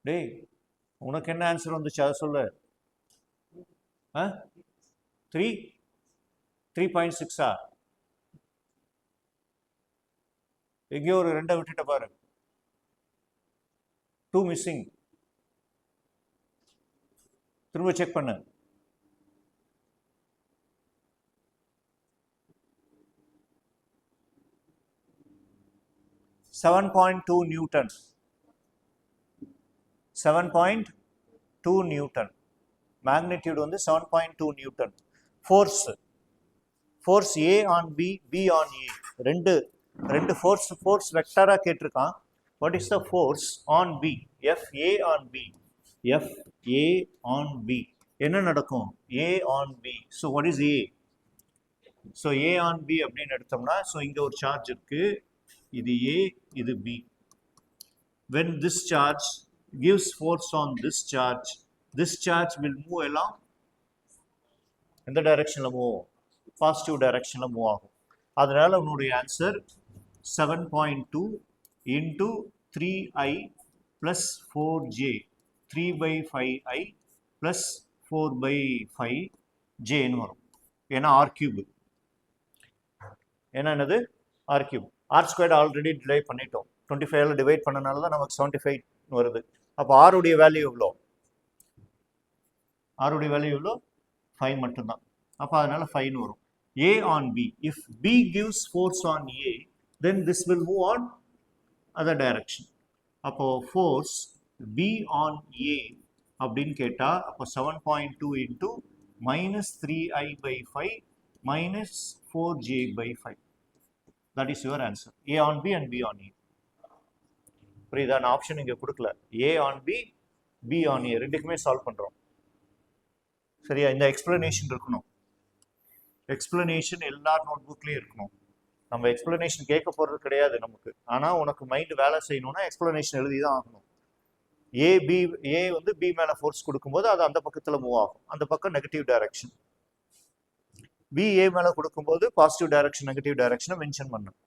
டேய் உனக்கு என்ன ஆன்சர் வந்துச்சு அதை சொல்லு. 3.6 எங்கேயோ ஒரு 2 விட்டுட்ட பாரு. 2 மிஸ்ஸிங். திரும்ப செக் பண்ணு. 7.2 Newton. 7.2 Newton. Magnitude வந்து 7.2 Newton. Force A on B, B on A. ரெண்டு force வெக்டரா கேட்டிருக்கான். What is the force on B? FA on B. FA on B. என்ன நடக்கும்? A on B. So what is A? So A on B அப்படின்னு எடுத்தோம்னா, so இங்க ஒரு charge இருக்கு. இது A, இது B. When this charge gives force on this charge will move along எந்த டைரக்ஷன்ல மூவ்? பாசிட்டிவ் டைரக்ஷன்ல மூவ் ஆகும். அதனால உன்னுடைய answer 7.2 into 3i plus 4j, 3 by 5i plus 4 by 5j ன்னு வரும். ஏன்னா r cube. ஏன்னா என்னது? r cube. r squared already divide பண்ணிட்டோம். 25 டிவைட் பண்ணனால தான் நமக்கு 75 வருது. அப்போ r உடைய வேல்யூ எவ்வளோ? r உடைய வேல்யூ எவ்வளோ? 5 மட்டும்தான். அப்போ அதனால 5 வரும். A on B. If B gives force on A, then this will move on other direction. அப்போ force B on A அப்படின்னு கேட்டா அப்போ 7.2 into minus 3i by 5 minus 4j by 5. That is your answer. A on B and B on A. புரியுதா? நான் option இங்கே கொடுக்கல. A on B, B on A ரெண்டுக்குமே solve பண்ணுறோம். சரியா? இந்த எக்ஸ்பிளனேஷன் இருக்கணும். எக்ஸ்பிளனேஷன் எல்லா நோட்புக்லேயும் இருக்கணும். நம்ம எக்ஸ்பிளனேஷன் கேட்க போகிறது கிடையாது நமக்கு. ஆனால் உனக்கு மைண்டு வேலை செய்யணும்னா எக்ஸ்பிளனேஷன் எழுதி தான் ஆகணும். ஏ வந்து பி மேலே ஃபோர்ஸ் கொடுக்கும்போது அது அந்த பக்கத்தில் மூவ் ஆகும். அந்த பக்கம் நெகட்டிவ் டைரக்ஷன். பி ஏ மேலே கொடுக்கும்போது பாசிட்டிவ் டைரக்ஷன் நெகட்டிவ் டைரக்ஷனை மென்ஷன் பண்ணும்.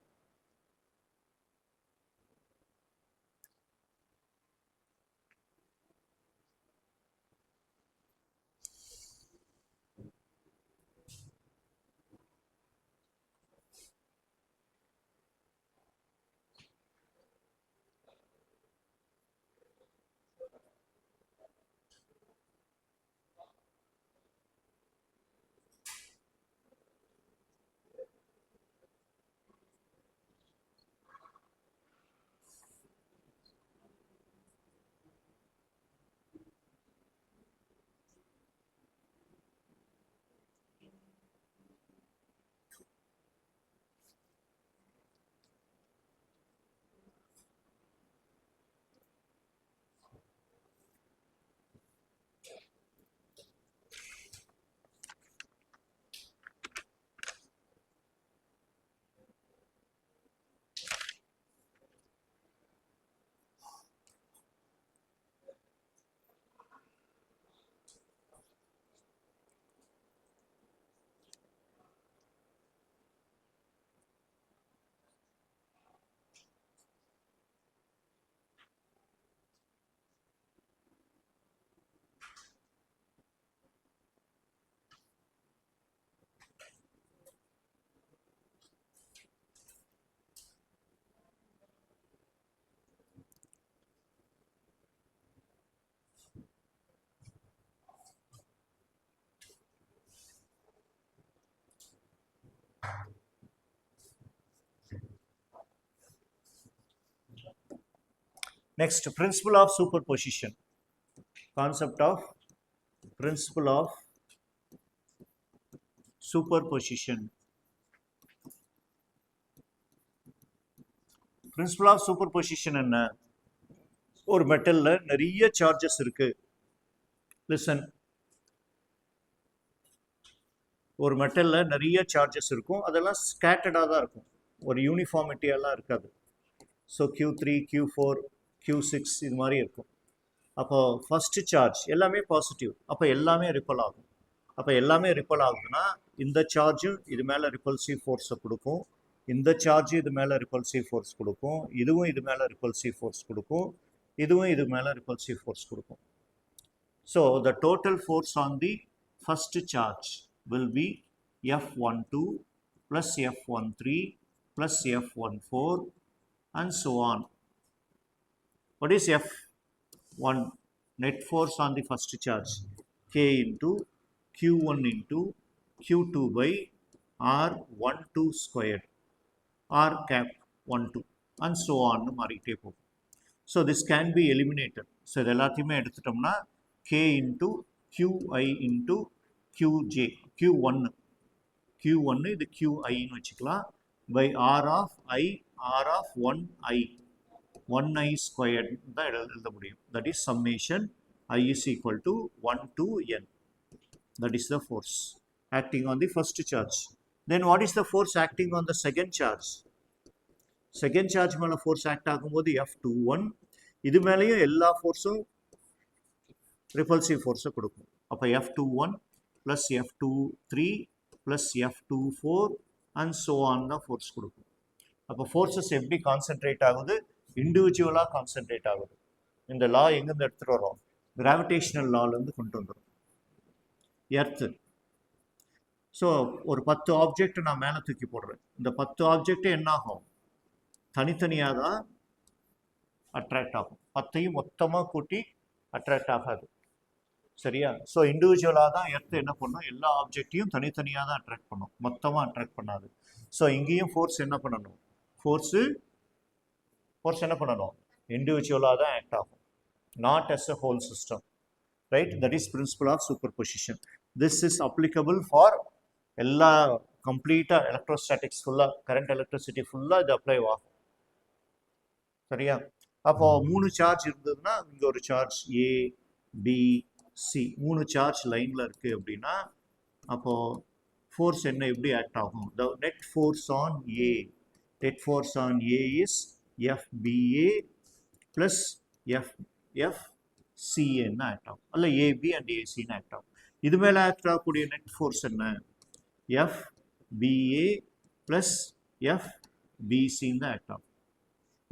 Next, principle of superposition. Concept of principle of superposition. Principle of superposition என்ன? ஒரு மெட்டல்ல நிறைய சார்ஜஸ் இருக்கு. Listen. ஒரு மெட்டல்ல நிறைய சார்ஜஸ் இருக்கும். அதெல்லாம் ஸ்கேட்டர்டாக தான் இருக்கும். ஒரு யூனிஃபார்மிட்டியெல்லாம் இருக்காது. ஸோ Q3, Q4, Q6 இது மாதிரி இருக்கும். அப்போ ஃபர்ஸ்ட் சார்ஜ் எல்லாமே பாசிட்டிவ். அப்போ எல்லாமே ரிப்பல் ஆகும். அப்போ எல்லாமே ரிப்பல் ஆகுதுன்னா இந்த சார்ஜும் இது மேலே ரிப்பல்சிவ் ஃபோர்ஸை கொடுக்கும். இந்த சார்ஜும் இது மேலே ரிப்பல்சிவ் ஃபோர்ஸ் கொடுக்கும். இதுவும் இது மேலே ரிப்பல்சிவ் ஃபோர்ஸ் கொடுக்கும். இதுவும் இது மேலே ரிப்பல்சிவ் ஃபோர்ஸ் கொடுக்கும். So the total force on the first charge will be F12 plus F13 plus F14 and so on. What is F1? Net force on the first charge. K into Q1 into Q2 by R12 squared. R cap 12. and so on மாறிட்டே போகும். So this can be eliminated. So இது எல்லாத்தையுமே எடுத்துட்டோம்னா k into qi into qj q1 இது qi ன்னு வச்சுக்கலாம் by r of i r of 1i 1i squared தான் எழுத முடியும். That is summation I is equal to 1 to n. That is the force acting on the first charge. Then what is the force acting on the second charge? Second charge மேல force act ஆகும்போது F21 இது மேலேயும் எல்லா ஃபோர்ஸும் repulsive ஃபோர்ஸை கொடுக்கும். அப்போ F21 plus F23 plus F24 and so on தான் force கொடுக்கும். அப்போ ஃபோர்ஸஸ் எப்படி கான்சென்ட்ரேட் ஆகுது? இண்டிவிஜுவலாக கான்சென்ட்ரேட் ஆகுது. இந்த லா எங்கேருந்து எடுத்துகிட்டு வரோம்? கிராவிடேஷனல் லாலேருந்து கொண்டு வந்துடும். எர்த்து. ஸோ ஒரு 10 ஆப்ஜெக்ட் நான் மேலே தூக்கி போடுறேன். இந்த 10 ஆப்ஜெக்ட் என்ன ஆகும்? தனித்தனியாக தான் அட்ராக்ட் ஆகும். 10ஐயும் மொத்தமாக கூட்டி அட்ராக்ட் ஆகாது. சரியா? ஸோ இண்டிவிஜுவலாக தான் எர்த்து என்ன பண்ணும்? எல்லா ஆப்ஜெக்டையும் தனித்தனியாக தான் அட்ராக்ட் பண்ணும், மொத்தமாக அட்ராக்ட் பண்ணாது. ஸோ இங்கேயும் ஃபோர்ஸ் என்ன பண்ணணும்? ஃபோர்ஸ் என்ன பண்ணணும்? இண்டிவிஜுவலாக தான் ஆக்ட் ஆகும், not as a whole system. Right? That is principle of superposition. This is applicable for எல்லா கம்ப்ளீட்டாக எலக்ட்ரோஸ்டாட்டிக்ஸ் ஃபுல்லாக, கரண்ட் எலக்ட்ரிசிட்டி ஃபுல்லாக இது அப்ளை ஆகும். சரியா? அப்போ 3 சார்ஜ் இருந்ததுன்னா இங்கே ஒரு charge A B C 3 charge லைனில் இருக்குது அப்படின்னா அப்போது ஃபோர்ஸ் என்ன எப்படி ஆக்ட் ஆகும்? The net force on A, net force on A is F B A plus எஃப்சிஏன்னு ஆக்ட் ஆகும், அல்ல ஏபி அண்ட் ஏசின்னு ஆக்ட் ஆகும். இது மேலே ஆக்ட் ஆகக்கூடிய நெட் ஃபோர்ஸ் என்ன? எஃபிஏ ப்ளஸ் எஃபிசின்னு தான் ஆக்ட் ஆகும்.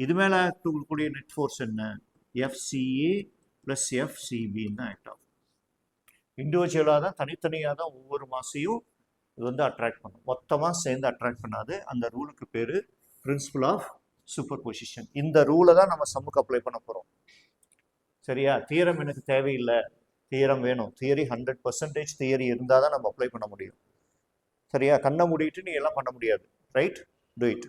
இது மேலே ஆக்ட் ஆகக்கூடிய நெட் ஃபோர்ஸ் என்ன? எஃப்சிஏ ப்ளஸ் எஃப்சிபின்னு தான் ஆக்ட் ஆகும். இண்டிவிஜுவலாக தான், தனித்தனியாக தான் ஒவ்வொரு மாசையும் இது வந்து அட்ராக்ட் பண்ணும், மொத்தமாக சேர்ந்து அட்ராக்ட் பண்ணாது. அந்த ரூலுக்கு பேர் பிரின்சிபல் ஆஃப் சூப்பர் பொசிஷன். இந்த ரூலை தான் நம்ம சம்முக்கு அப்ளை பண்ண போகிறோம். சரியா? தியரம் எனக்கு தேவையில்லை, தியரம் வேணும். தியரி 100% தியரி இருந்தால் தான் நம்ம அப்ளை பண்ண முடியும். சரியா? கண்ணை மூடிட்டு நீ எல்லாம் பண்ண முடியாது. ரைட்? Do it.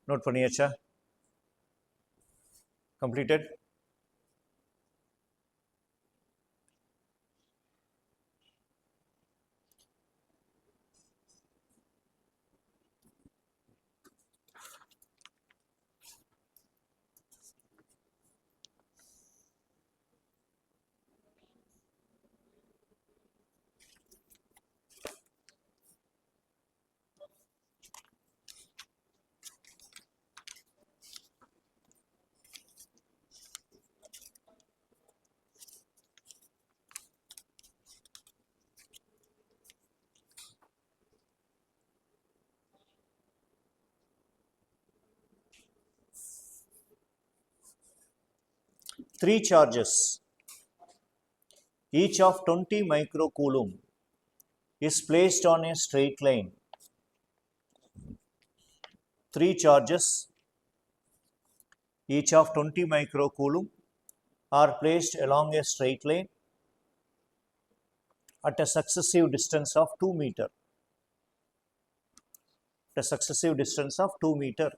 நோட் பண்ணியாச்சா? Completed? 3 charges each of 20 microcoulomb is placed on a straight line. 3 charges each of 20 microcoulomb are placed along a straight line at a successive distance of 2 meter. A successive distance of 2 meter.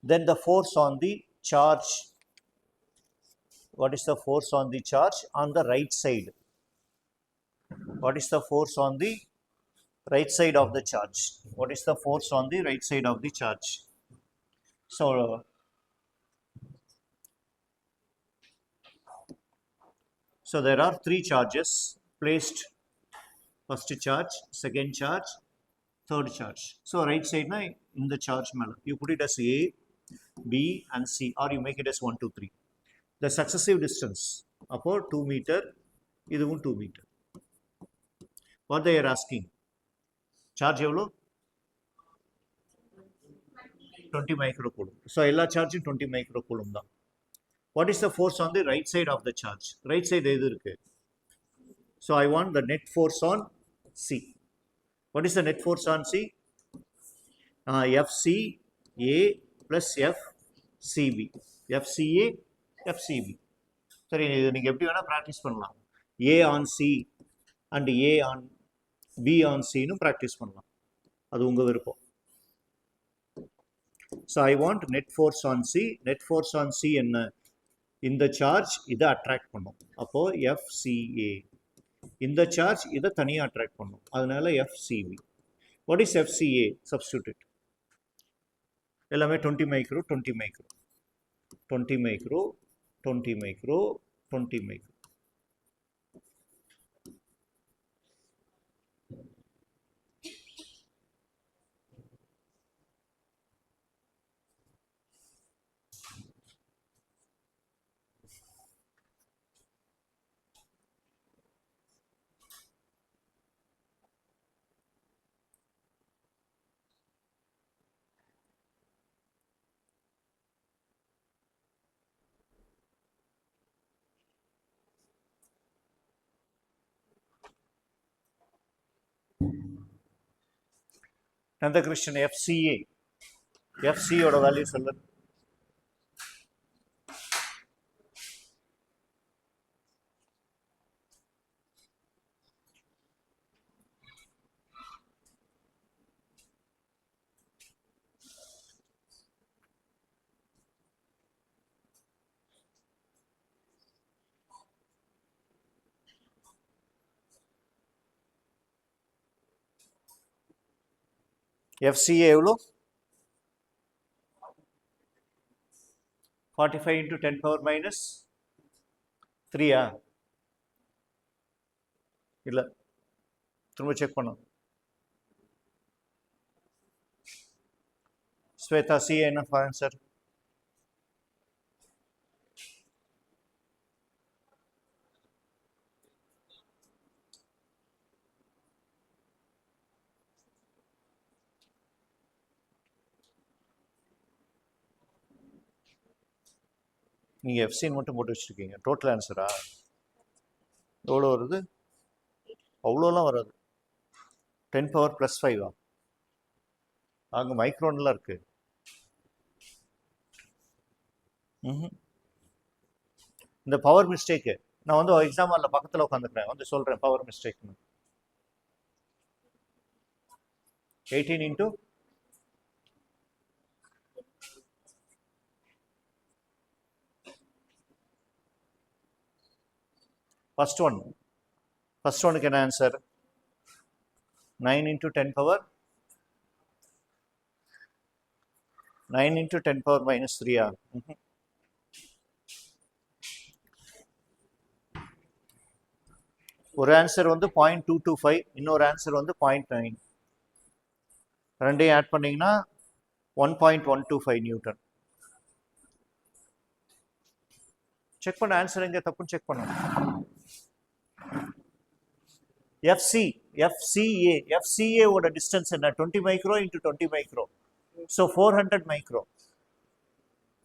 Then the force on the charge. What is the force on the charge on the right side? What is the force on the right side of the charge? What is the force on the right side of the charge? So there are 3 charges placed. First charge, second charge, third charge. So right side na in the charge mala. You put it as A, B and C, or you make it as 1, 2, 3. The successive distance upon 2 meter, idhuvum 2 meter. What they are asking? Charge evlo? 20 microcoulomb. So ella charge 20 microcoulomb da. What is the force on the right side of the charge? Right side edu irukku. So I want the net force on C. What is the net force on C? FCA plus FCB. FCA, FCB. சரி, இது நீங்கள் எப்படி வேணால் practice பண்ணலாம். A on C and A on B on Cன்னு practice பண்ணலாம். அது உங்கள் விருப்பம். So I want net force on C. Net force on C என்ன? இந்த சார்ஜ் இதை அட்ராக்ட் பண்ணும். அப்போது FCA. இந்த சார்ஜ் இதை தனியாக அட்ராக்ட் பண்ணும். அதனால FCB. What is FCA? Substitute. எல்லாமே 20 micro 20 micro 20 micro 20 micro 20 micro. Nandakrishan, FCA. FCA ஓட வேல்யூ சொல்லு. FCA எவ்வளோ? 45 into 10 power minus 3 இல்லை, திரும்ப செக் பண்ணும். ஸ்வேதா, CA என்ன ஆன்சர்? நீங்கள் எஃப்சின்னு மட்டும் போட்டு வச்சுருக்கீங்க. டோட்டல் ஆன்சரா எவ்வளோ வருது? அவ்வளோலாம் வராது. 10 power plus 5 அங்கே மைக்ரோன்லாம் இருக்குது. இந்த பவர் மிஸ்டேக்கு நான் வந்து எக்ஸாம் ஹாலில் பக்கத்தில் உட்காந்துக்கிறேன், வந்து சொல்கிறேன் power மிஸ்டேக்னு. 18 into first one can answer 9 into 10 power 9 into 10 power minus 3 ஒரு ஆன்சர் வந்து 0.225, இன்னொரு ஆன்சர் வந்து 0.9. ரெண்டையும் ஆட் பண்ணிங்கன்னா 1.125 நியூட்டன். செக் பண்ண ஆன்சர் எங்கே தப்புன்னு செக் பண்ணணும். FCA ஓட டிஸ்டன்ஸ் என்ன? 20 micro into 20 micro. So 400 micro.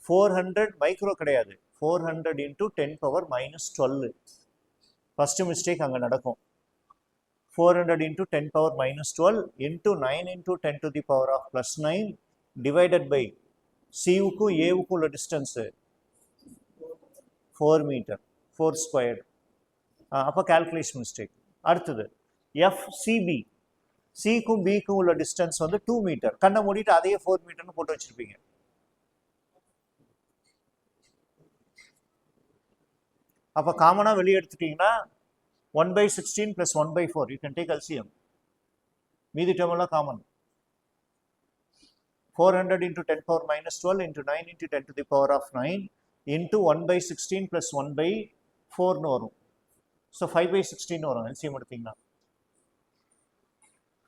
400 micro கிடையாது, 400 into 10 power minus 12. First mistake அங்கே நடக்கும். 400 into 10 power minus 12 into 9 into 10 to the power of plus 9 divided by சிவுக்கும் ஏவுக்கும் உள்ள டிஸ்டன்ஸு 4 மீட்டர், 4 ஸ்கொயர்டு. அப்போ கால்குலேஷன் மிஸ்டேக். அடுத்தது FCP, சிக்கும் பிக்கும் உள்ள டிஸ்டன்ஸ் வந்து 2 மீட்டர். கண்ணை மூடிட்டு அதையே 4 மீட்டர்னு போட்டு வச்சிருப்பீங்க. அப்போ காமனாக வெளியே எடுத்துட்டீங்கன்னா 1/16 plus 1/4. You can take LCM. மீதி டேர்ம் எல்லாம் common. 400 into 10 power minus 12 into 9 into 10 to the power of 9 into 1/16 plus 1/4 வரும். ஸோ 5/16 வரும் LCM எடுத்தீங்கன்னா.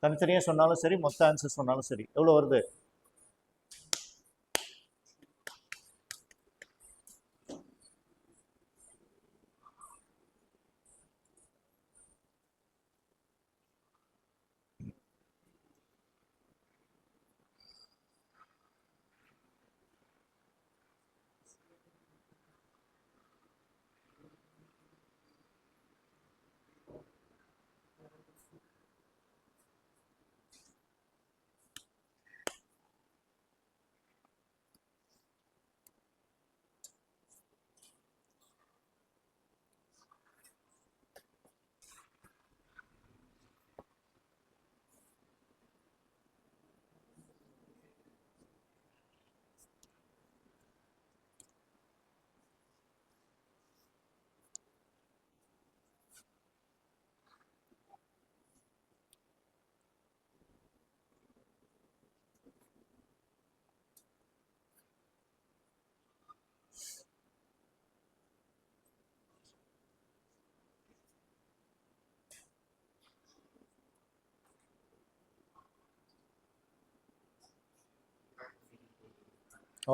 தனித்தனியாக சொன்னாலும் சரி, மொத்த ஆன்சர் சொன்னாலும் சரி. எவ்வளோ வருது?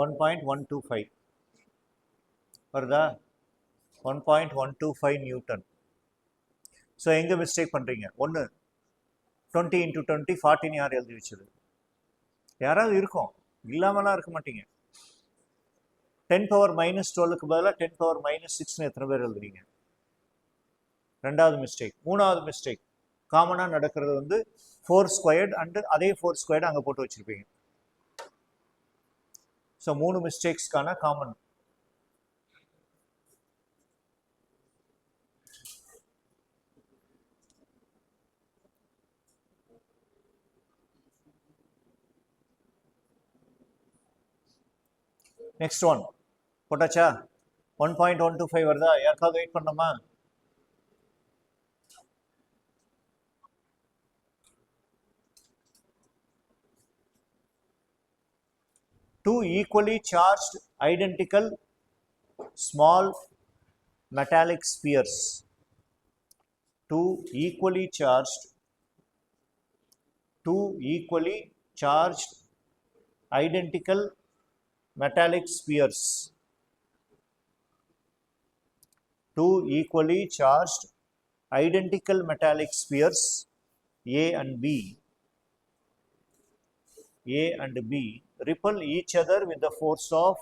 $1.125 வருதா? 1.125 நியூட்டன். ஸோ எங்கே மிஸ்டேக் பண்ணுறீங்க? ஒன்று 20 into 20 40 யார் எழுதி வச்சது? யாராவது இருக்கும், இல்லாமலாம் இருக்க மாட்டீங்க. 10 பவர் மைனஸ் 12க்கு பதிலாக 10 பவர் மைனஸ் 6ன்னு எத்தனை பேர் எழுதுறீங்க? ரெண்டாவது மிஸ்டேக். மூணாவது மிஸ்டேக் காமனாக நடக்கிறது வந்து 4 ஸ்கொயர்டு அண்டு அதே 4 ஸ்கொயர்டு அங்கே போட்டு வச்சுருப்பீங்க. ஸோ 3 மிஸ்டேக்ஸ்க்கான காமன். நெக்ஸ்ட் ஒன் போட்டாச்சா? 1.125 வருதா? யாருக்காவது வெயிட் பண்ணோமா? Two equally charged identical small metallic spheres. Two equally charged identical metallic spheres. Two equally charged identical metallic spheres A and B repel each other with the force of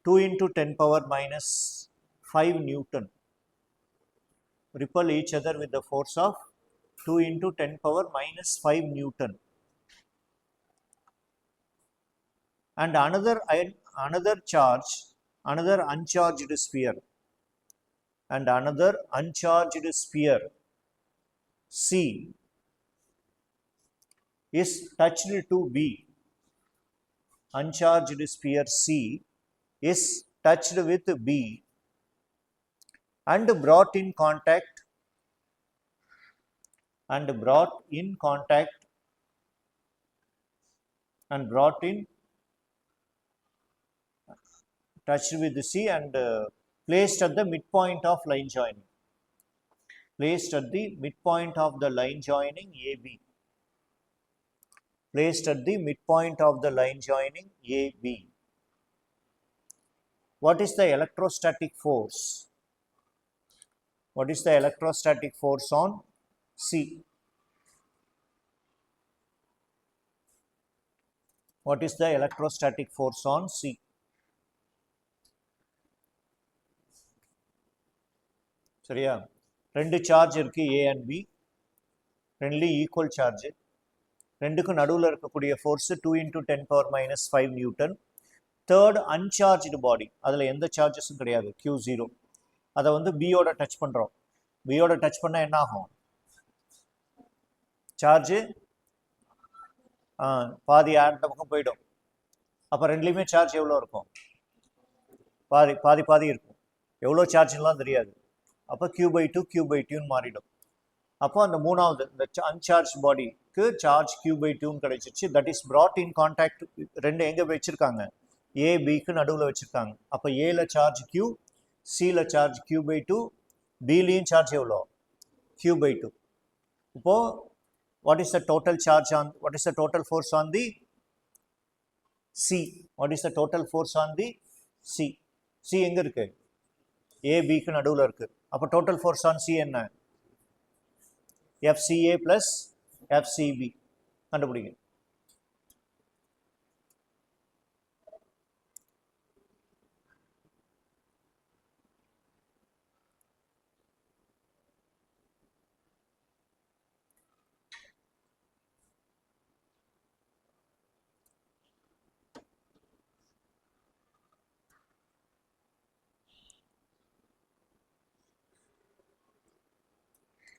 2 into 10 power minus 5 Newton. Repel each other with the force of 2 into 10 power minus 5 Newton. And another uncharged sphere, C is touched to B. Uncharged sphere C is touched with B and brought in contact touched with C and placed at the midpoint of line joining. Placed at the midpoint of the line joining AB. Placed at the midpoint of the line joining AB. What is the electrostatic force? What is the electrostatic force on C? What is the electrostatic force on C? சரியா? ரெண்டு charge இருக்கு A and B, ரெண்டுலேயும் equal charge, ரெண்டுக்கும் நடுவில் இருக்கக்கூடிய force 2 × 10⁻⁵ Newton. Third uncharged பாடி, அதில் எந்த சார்ஜஸும் கிடையாது, Q0. அதை வந்து பியோட டச் பண்ணுறோம். பியோட டச் பண்ணால் என்ன ஆகும்? சார்ஜு பாதி அந்த பக்கம் போயிடும். அப்போ ரெண்டுலேயுமே சார்ஜ் எவ்வளோ இருக்கும்? பாதி பாதி பாதி இருக்கும். எவ்வளோ சார்ஜ்லாம் தெரியாது. அப்போ Q/2 Q/2ன்னு மாறிடும். அப்போ அந்த மூணாவது இந்த அன்சார்ஜ் பாடிக்கு சார்ஜ் Q/2ன்னு கிடைச்சிச்சு. That is brought in contact. ரெண்டு எங்கே வச்சுருக்காங்க? A Bக்கு நடுவில் வச்சுருக்காங்க. அப்போ ஏல சார்ஜ் Q, Cல சார்ஜ் Q/2, Bலேயும் சார்ஜ் எவ்வளோ? Q/2. இப்போது what is the total charge on, what is the total force on the C? What is the total force on the C? C எங்கே இருக்குது? A Bக்கு நடுவில் இருக்குது. அப்போ total force on C என்ன? FCA plus FCB கண்டுபிடிங்க.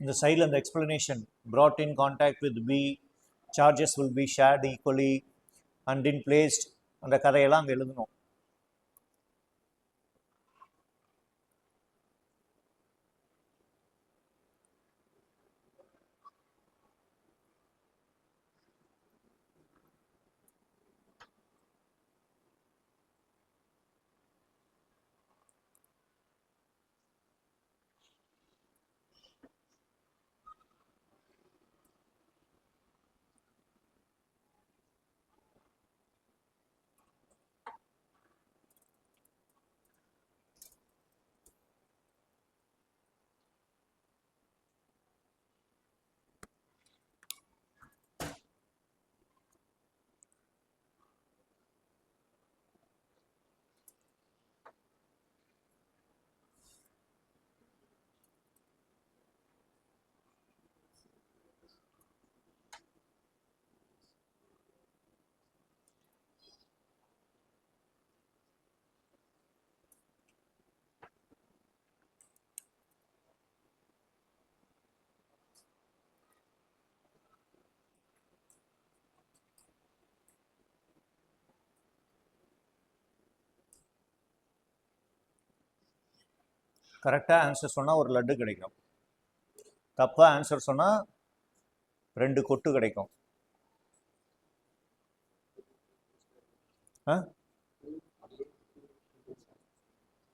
இந்த சைடில் இந்த explanation, brought in contact with B, charges will be shared equally and in placed, அந்த கதையெல்லாம் அங்கே எழுதணும். கரெக்டாக ஆன்சர் சொன்னால் ஒரு லட்டு கிடைக்கும், தப்பாக ஆன்சர் சொன்னால் 2 கொட்டு கிடைக்கும்.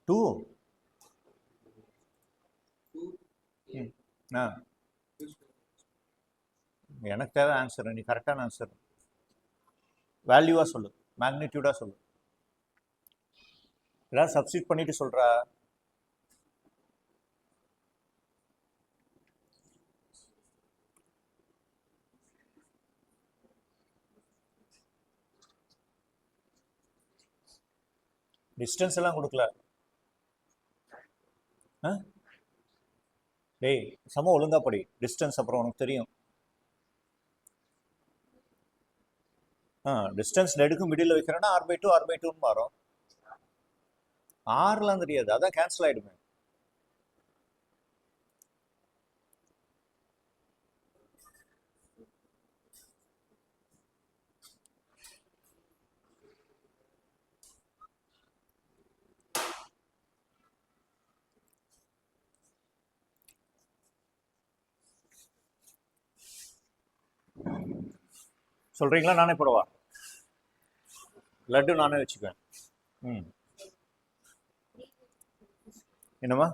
2 எனக்கு தேவை ஆன்சர். நீ கரெக்டான ஆன்சர் வேல்யூவாக சொல்லு, மேக்னிடியூடாக சொல்லு. ஏதாவது சப்ஸ்டியூட் பண்ணிட்டு சொல்கிறா? டிஸ்டன்ஸ் எல்லாம் கொடுக்கல. டேய் சம ஒழுங்கா படி. டிஸ்டன்ஸ் அப்புறம் உனக்கு தெரியும். டிஸ்டன்ஸ் நெடுக்கும் மிடில் வைக்கிறேன்னா R/2 R/2ன்னு மாறும். ஆறுலாம் தெரியாது, அதான் கேன்சல் ஆகிடுமே. சொல்கிறீங்களா? நானே போடவா? லட்டு நானே வச்சுக்குவேன். என்னம்மா?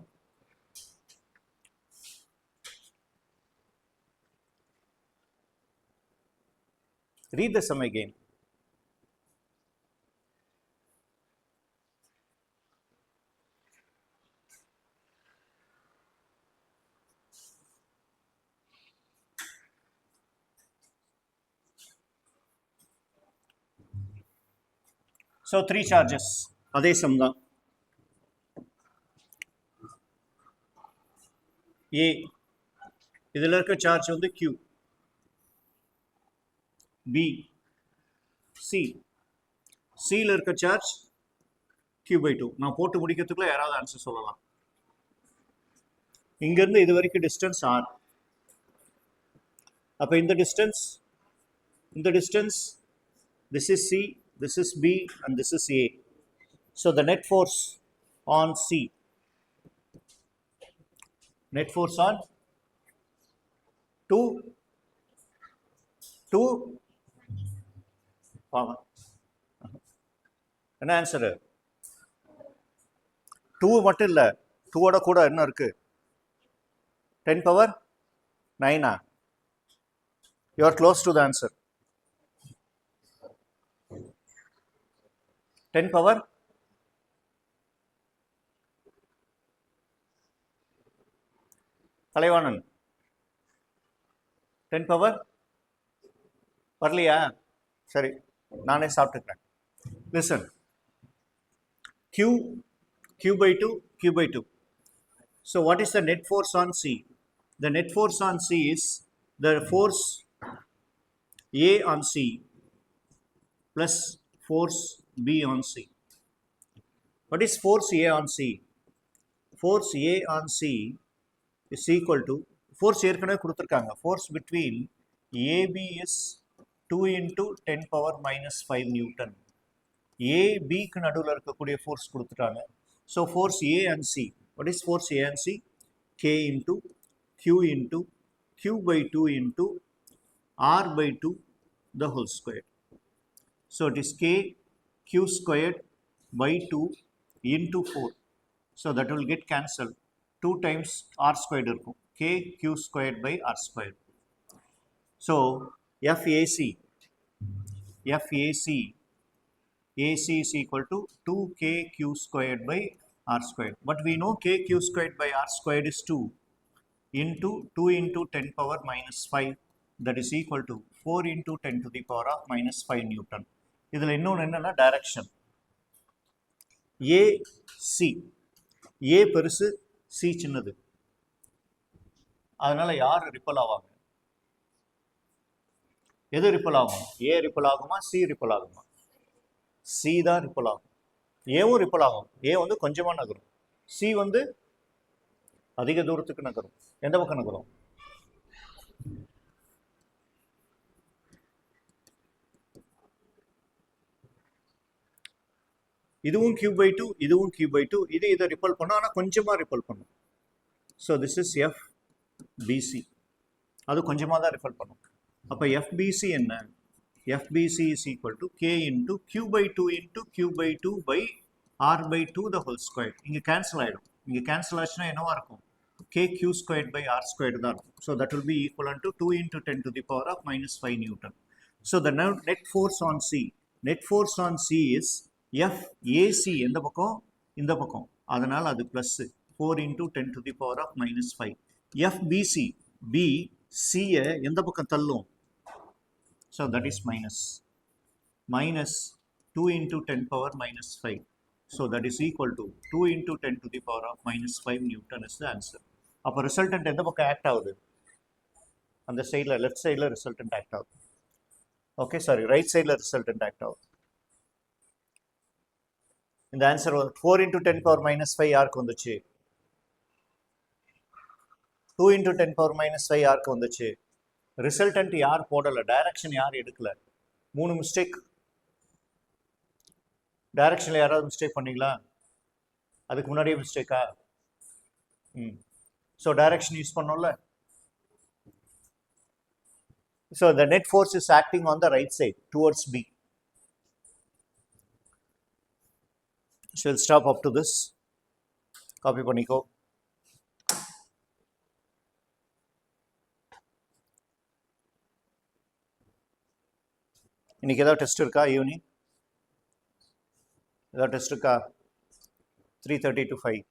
Read the sum again. So 3 charges. அதே sum தான். A இதில் இருக்க சார்ஜ் வந்து Q. B C Cயில் இருக்க சார்ஜ் Q/2. நான் போட்டு முடிக்கிறதுக்குள்ள யாராவது ஆன்சர் சொல்லலாம். இங்கிருந்து இது வரைக்கும் டிஸ்டன்ஸ் R. அப்போ இந்த distance this is C, this is B and this is A. So the net force on C, net force on 2 என்ன ஆன்சரு? 2 மட்டும் இல்லை, 2ஓட கூட என்ன இருக்கு? 10⁻⁹. You are close to the answer. 10 Kalaivanan 10 வரலையா? சரி, நானே சாப்பிட்டுக்கிறேன். Listen, Q/2. So what is the net force on C? The net force on C is the force A on C plus force B on C. What is force A on C? Force A on C is equal to, force ஏற்கனவே கொடுத்துருக்காங்க, force between AB is 2 into 10⁻⁻5 Newton. A, B க்கு நடுவில் இருக்கக்கூடிய force கொடுத்துட்டாங்க. So force A and C. What is force A and C? K into Q into Q/2 into R/2 the whole square. So it is K Q squared by 2 into 4. So that will get cancelled. 2 times R squared இருக்கும். K Q squared by R squared. So FAC AC is equal to 2KQ squared by R squared. But we know KQ squared by R squared is 2 into 2 into 10⁻⁻5. That is equal to 4 into 10⁻⁻5 Newton. இதில் இன்னொன்று என்னன்னா direction. A பெருசு, C சின்னது. அதனால யார் ripple ஆவாங்க? எது ripple ஆகும்? A ரிப்பல் ஆகுமா, C ரிப்பல் ஆகுமா? C தான் ரிப்பல் ஆகும். ஏவும் ரிப்பல் ஆகும். A வந்து கொஞ்சமா நகரும், C வந்து அதிக தூரத்துக்கு நகரும். எந்த பக்கம் நகரும்? இதுவும் Q/2, இதுவும் Q/2. இதை ரிப்பல் பண்ணும், ஆனால் கொஞ்சமா ரிப்பல் பண்ணும். So this is FBC. அது கொஞ்சமாக தான் ரிப்பல் பண்ணும். அப்போ FBC என்ன? FBC is equal to K into Q/2 into Q/2 by R/2 the whole square. இங்கே கேன்சல் ஆகிடும். இங்கே கேன்சல் ஆச்சுன்னா என்னவா இருக்கும்? KQ squared by R squared தான் இருக்கும். So that will be equivalent to 2 into 10⁻⁻5 Newton. So the net force on C is FAC. எந்த பக்கம்? இந்த பக்கம். அதனால் அது ப்ளஸ் 4 into 10⁻⁻5. FBC BCயை எந்த பக்கம் தள்ளும்? So that is minus 2 into 10⁻⁻5. So that is equal to 2 into 10⁻⁻5 Newton is the answer. அப்போ ரிசல்டன்ட் எந்த பக்கம் ஆக்ட் ஆகுது? அந்த சைடில், லெஃப்ட் சைடில் ரிசல்டன்ட் ஆக்ட் ஆகுது. ஓகே, சாரி, ரைட் சைடில் ரிசல்டன்ட் ஆக்ட் ஆகுது. இந்த ஆன்சர் வந்து 4 into 10⁻⁻5 யாருக்கு வந்துச்சு? 2 into 10⁻⁻5 யாருக்கு வந்துச்சு? ரிசல்டன்ட் யார் போடலை, டைரக்ஷன் யார் எடுக்கல. 3 மிஸ்டேக். டைரக்ஷனில் யாராவது மிஸ்டேக் பண்ணீங்களா? அதுக்கு முன்னாடியே மிஸ்டேக்கா? ஸோ டைரக்ஷன் யூஸ் பண்ணோம்ல. So the net force is acting on the right side towards B. So we'll stop up to this. Copy பண்ணிக்கோ. இன்னைக்கு ஏதாவது டெஸ்ட் இருக்கா? ஈவினிங் ஏதாவது டெஸ்ட் இருக்கா? 3:30 to 5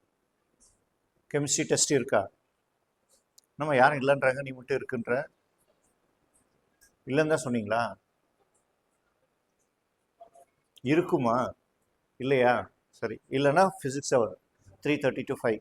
கெமிஸ்ட்ரி டெஸ்ட் இருக்கா? நம்ம யாரும் இல்லைன்றாங்க, நீ மட்டும் இருக்குன்ற. இல்லைன்னு தான் சொன்னீங்களா? இருக்குமா? இல்லையா? சரி, இல்லைன்னா ஃபிசிக்ஸை 3:30 to 5